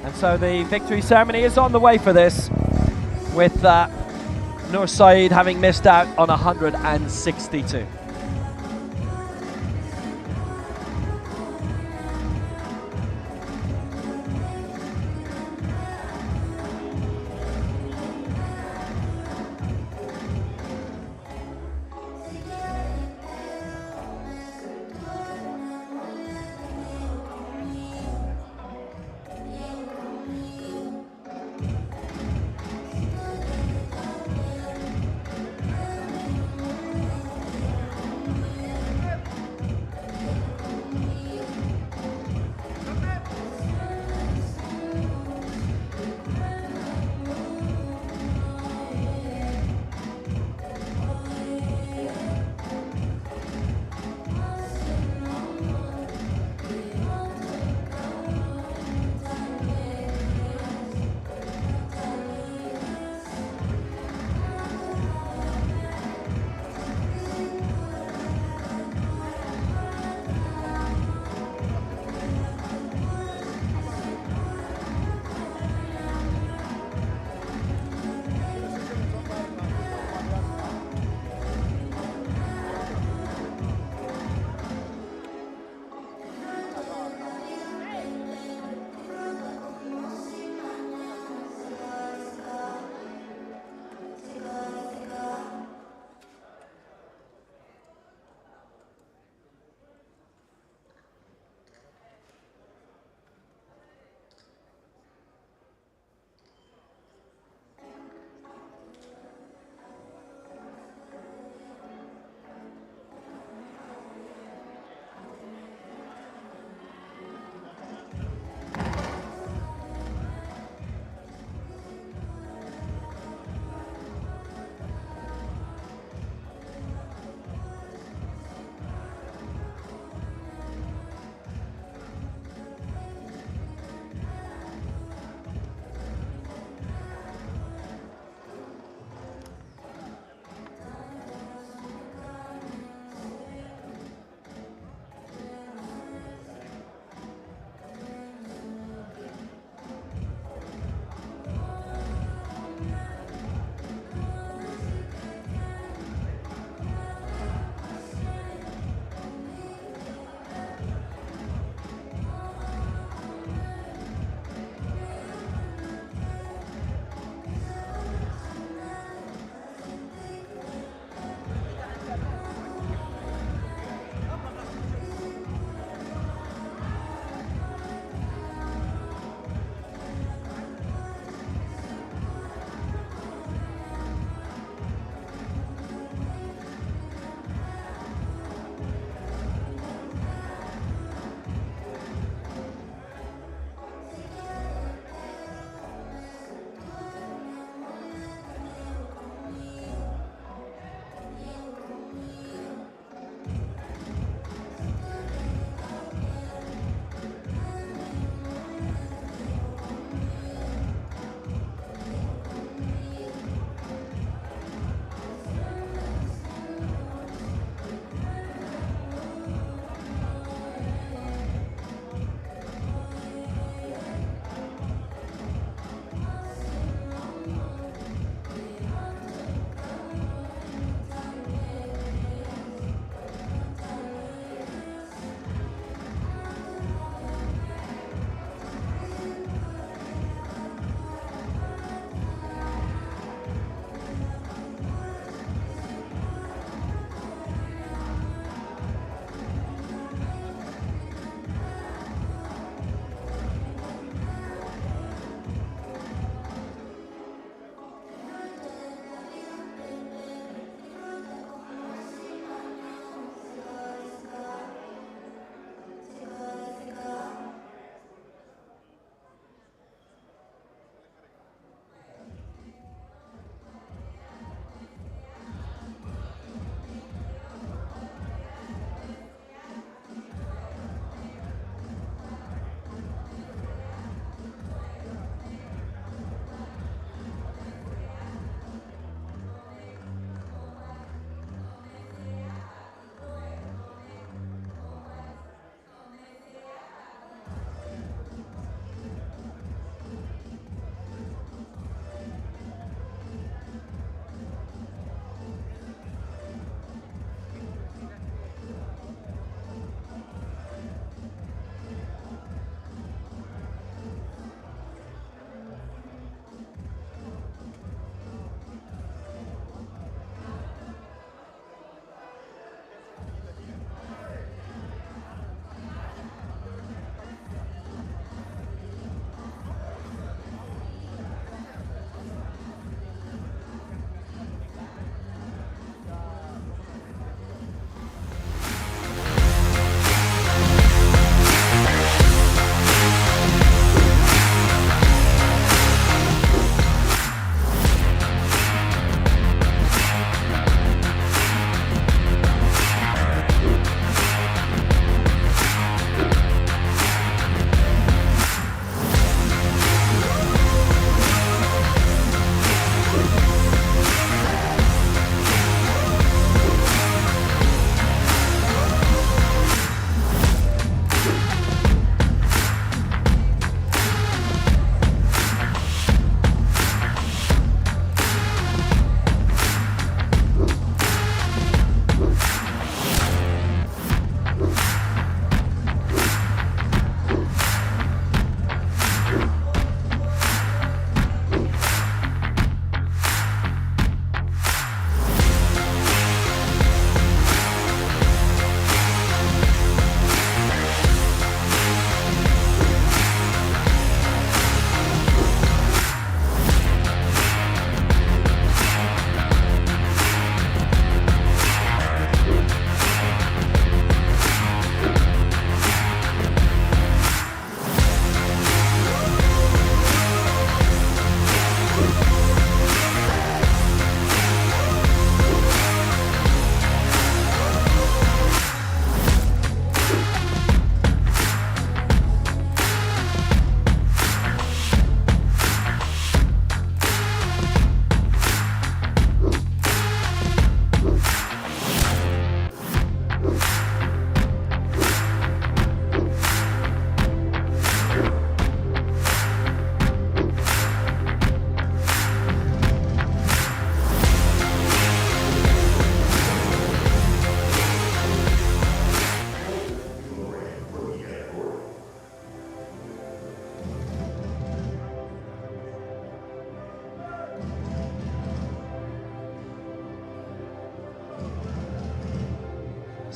And so the victory ceremony is on the way for this, with Nur Saeed having missed out on 162.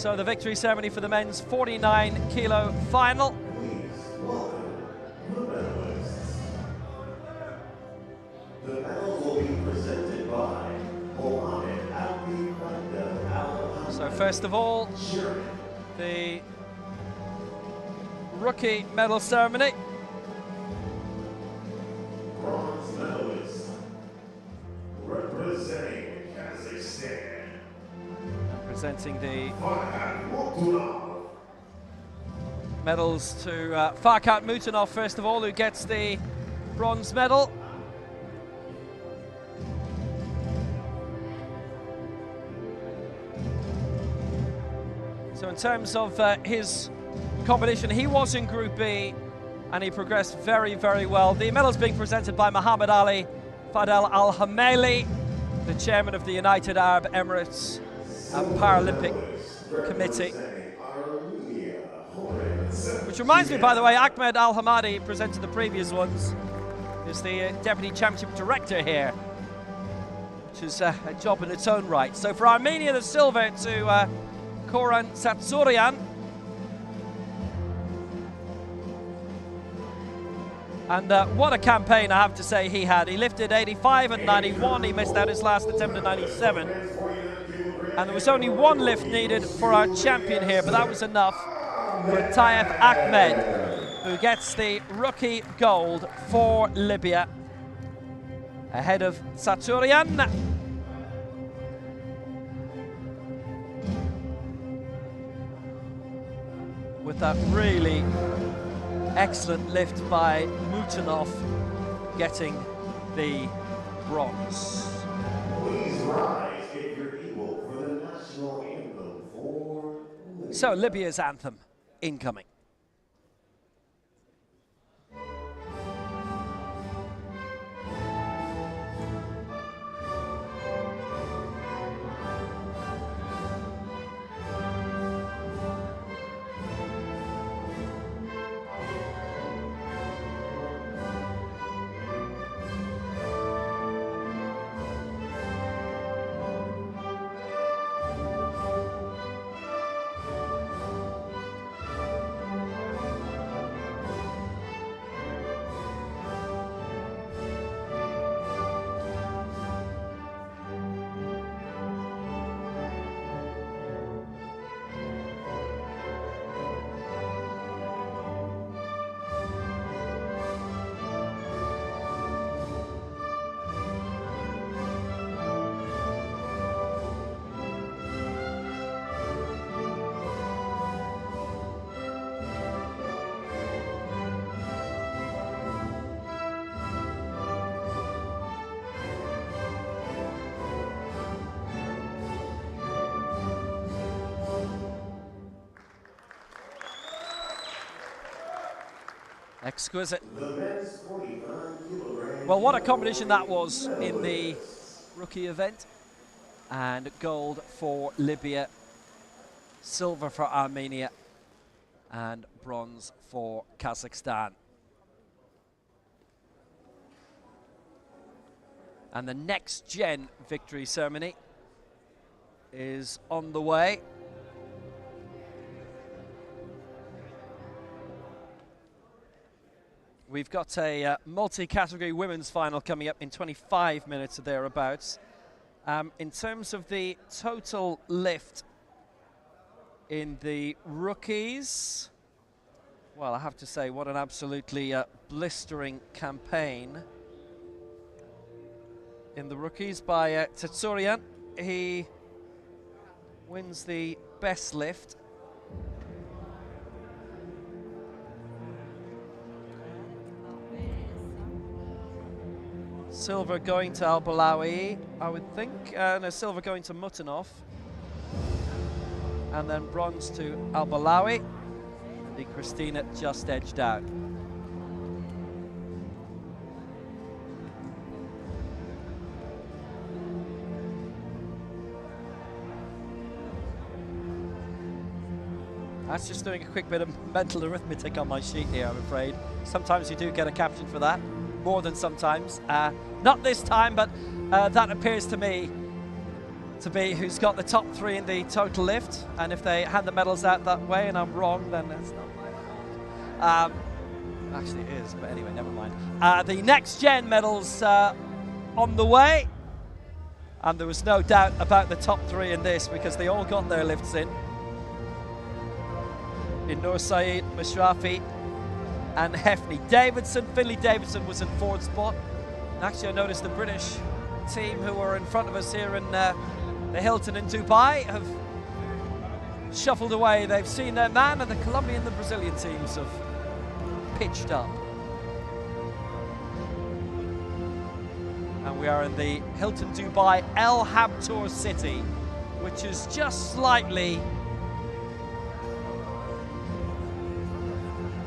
So the victory ceremony for the men's 49 kilo final. Please welcome the medalists. The medals will be presented by Mohammed Ali Al. So first of all, the rookie medal ceremony. Bronze medalist representing Kazakhstan. Presenting the Farhad Mukhtarov. medals to Farhad Mukhtarov first of all, who gets the bronze medal. So in terms of his competition, he was in Group B and he progressed very, very well. The medals being presented by Muhammad Ali Fadel Al Hameli, the chairman of the United Arab Emirates Paralympic Committee. Which reminds me, by the way, Ahmed Al Hamadi presented the previous ones. Is the deputy championship director here, which is a job in its own right. So for Armenia, the silver to Koran Tsatsurian. And what a campaign, I have to say, he had. He lifted 85 and 91. He missed out his last attempt at 97. And there was only one lift needed for our champion here, but that was enough for Tayyip Ahmed, who gets the rookie gold for Libya, ahead of Tsatsurian. With that really excellent lift by Mukhtarov getting the bronze. Please rise if you're able for the national anthem for Libya. So Libya's anthem incoming. Exquisite. Well, what a competition that was in the rookie event. And gold for Libya, silver for Armenia, and bronze for Kazakhstan. And the next gen victory ceremony is on the way. We've got a multi-category women's final coming up in 25 minutes or thereabouts. In terms of the total lift in the rookies, well, I have to say, what an absolutely blistering campaign in the rookies by Tsatsurian. He wins the best lift. Silver going to Al-Balawi, I would think. No, silver going to Mukhtarov. And then bronze to Al-Balawi. And the Christina just edged out. That's just doing a quick bit of mental arithmetic on my sheet here, I'm afraid. Sometimes you do get a caption for that. More than sometimes. Not this time, but that appears to me to be who's got the top 3 in the total lift, and if they hand the medals out that way and I'm wrong, then that's not my fault. Actually it is, but anyway, never mind. The next gen medals on the way, and there was no doubt about the top 3 in this because they all got their lifts in Nur Saeed, Mashrafi and Hefny. Finley Davidson was in 4th spot. And actually I noticed the British team who were in front of us here in the Hilton in Dubai have shuffled away. They've seen their man, and the Colombian and the Brazilian teams have pitched up. And we are in the Hilton Dubai El Habtoor City, which is just slightly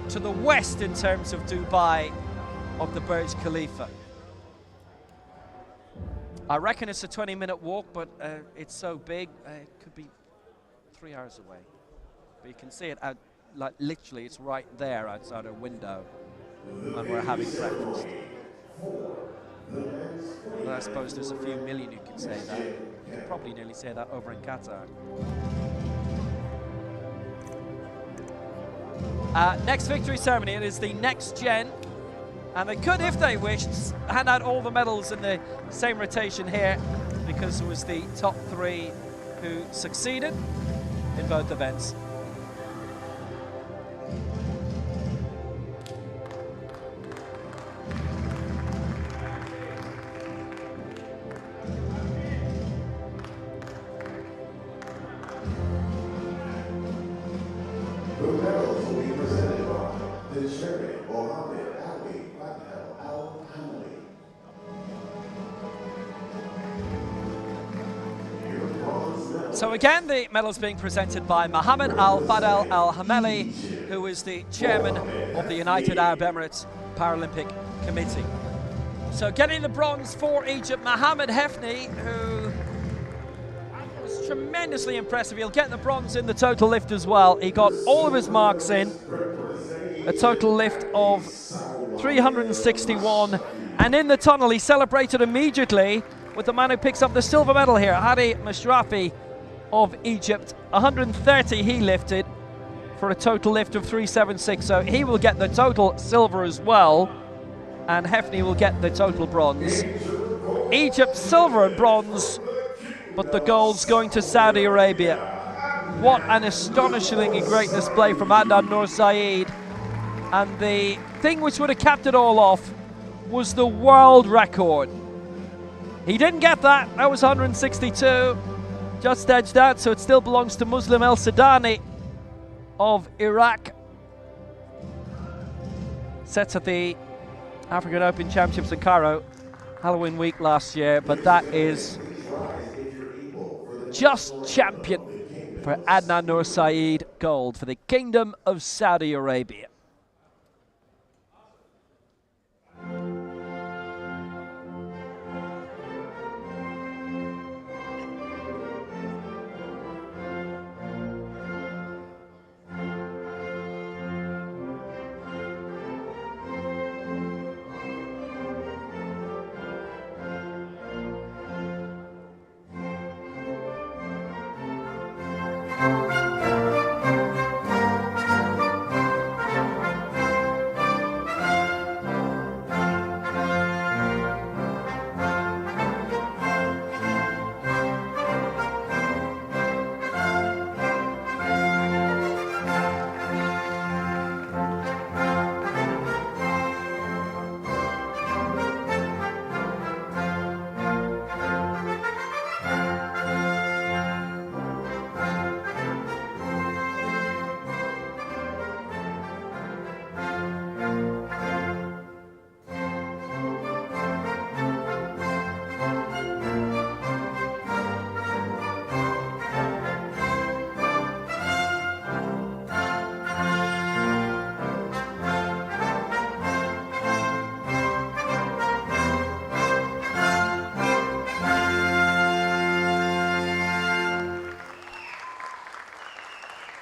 to the west in terms of Dubai of the Burj Khalifa. I reckon it's a 20-minute walk, but it's so big, it could be 3 hours away. But you can see it out, like literally, it's right there outside our window when we're having breakfast. Well, I suppose there's a few million who could say that. You could probably nearly say that over in Qatar. Next victory ceremony, it is the next gen. And they could, if they wished, hand out all the medals in the same rotation here, because it was the top 3 who succeeded in both events. The medals will be presented by the chairman, Mohammed. So again, the medals being presented by Mohammed Al-Fadel Al-Hameli, who is the chairman of the United Arab Emirates Paralympic Committee. So getting the bronze for Egypt, Mohammed Hefny, who was tremendously impressive. He'll get the bronze in the total lift as well. He got all of his marks in, a total lift of 361. And in the tunnel, he celebrated immediately with the man who picks up the silver medal here, Hadi Mashrafi of Egypt. 130 he lifted for a total lift of 376, so he will get the total silver as well, and Hefny will get the total bronze. Egypt silver and bronze, but the gold's going to Saudi Arabia. What an astonishingly great display from Adnan Nur Saeed, and the thing which would have capped it all off was the world record. He didn't get that. That was 162. Just edged out, so it still belongs to Muslim El Sudani of Iraq. Sets at the African Open Championships in Cairo, Halloween week last year, but that is just champion for Adnan Nur Saeed, gold for the Kingdom of Saudi Arabia.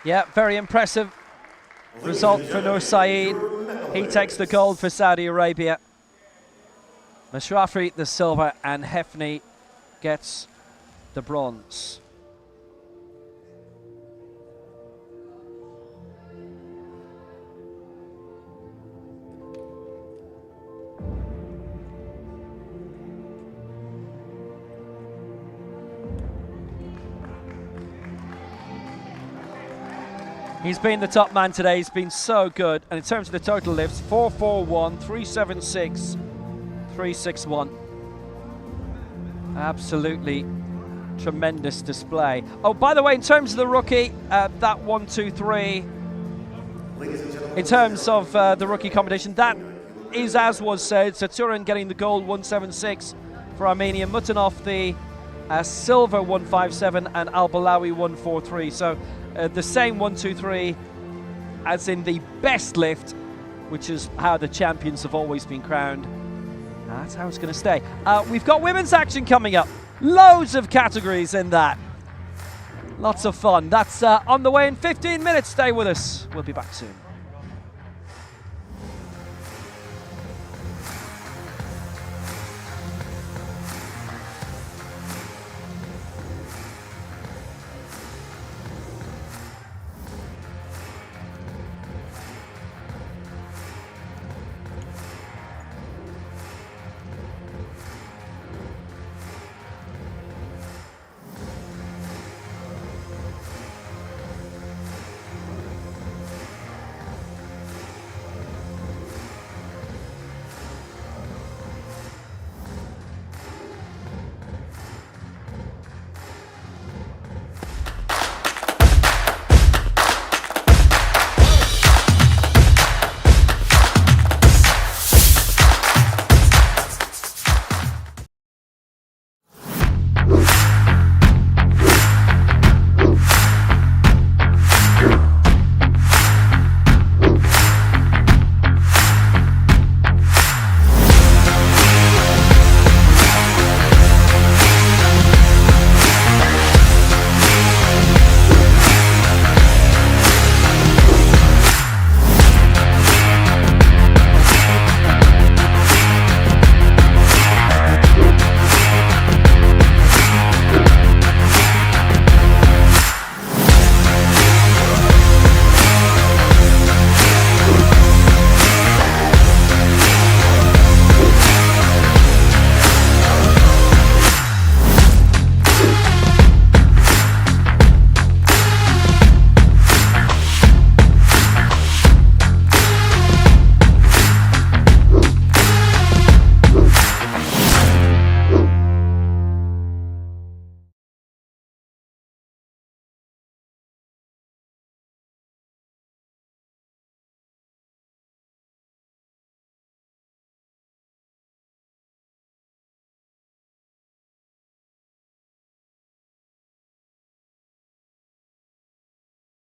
Yeah, very impressive result for Nur Saeed. He takes the gold for Saudi Arabia. Mashrafi the silver, and Hefny gets the bronze. He's been the top man today. He's been so good. And in terms of the total lifts, 441, 376, 361. Absolutely tremendous display. Oh, by the way, in terms of the rookie, that 1, 2, 3, in terms of the rookie competition, that is as was said. Saturin getting the gold 176 for Armenia, Mutanov the silver 157, and Al-Balawi 143. So the same 1, 2, 3 as in the best lift, which is how the champions have always been crowned. That's how it's going to stay. We've got women's action coming up. Loads of categories in that. Lots of fun. That's on the way in 15 minutes. Stay with us. We'll be back soon.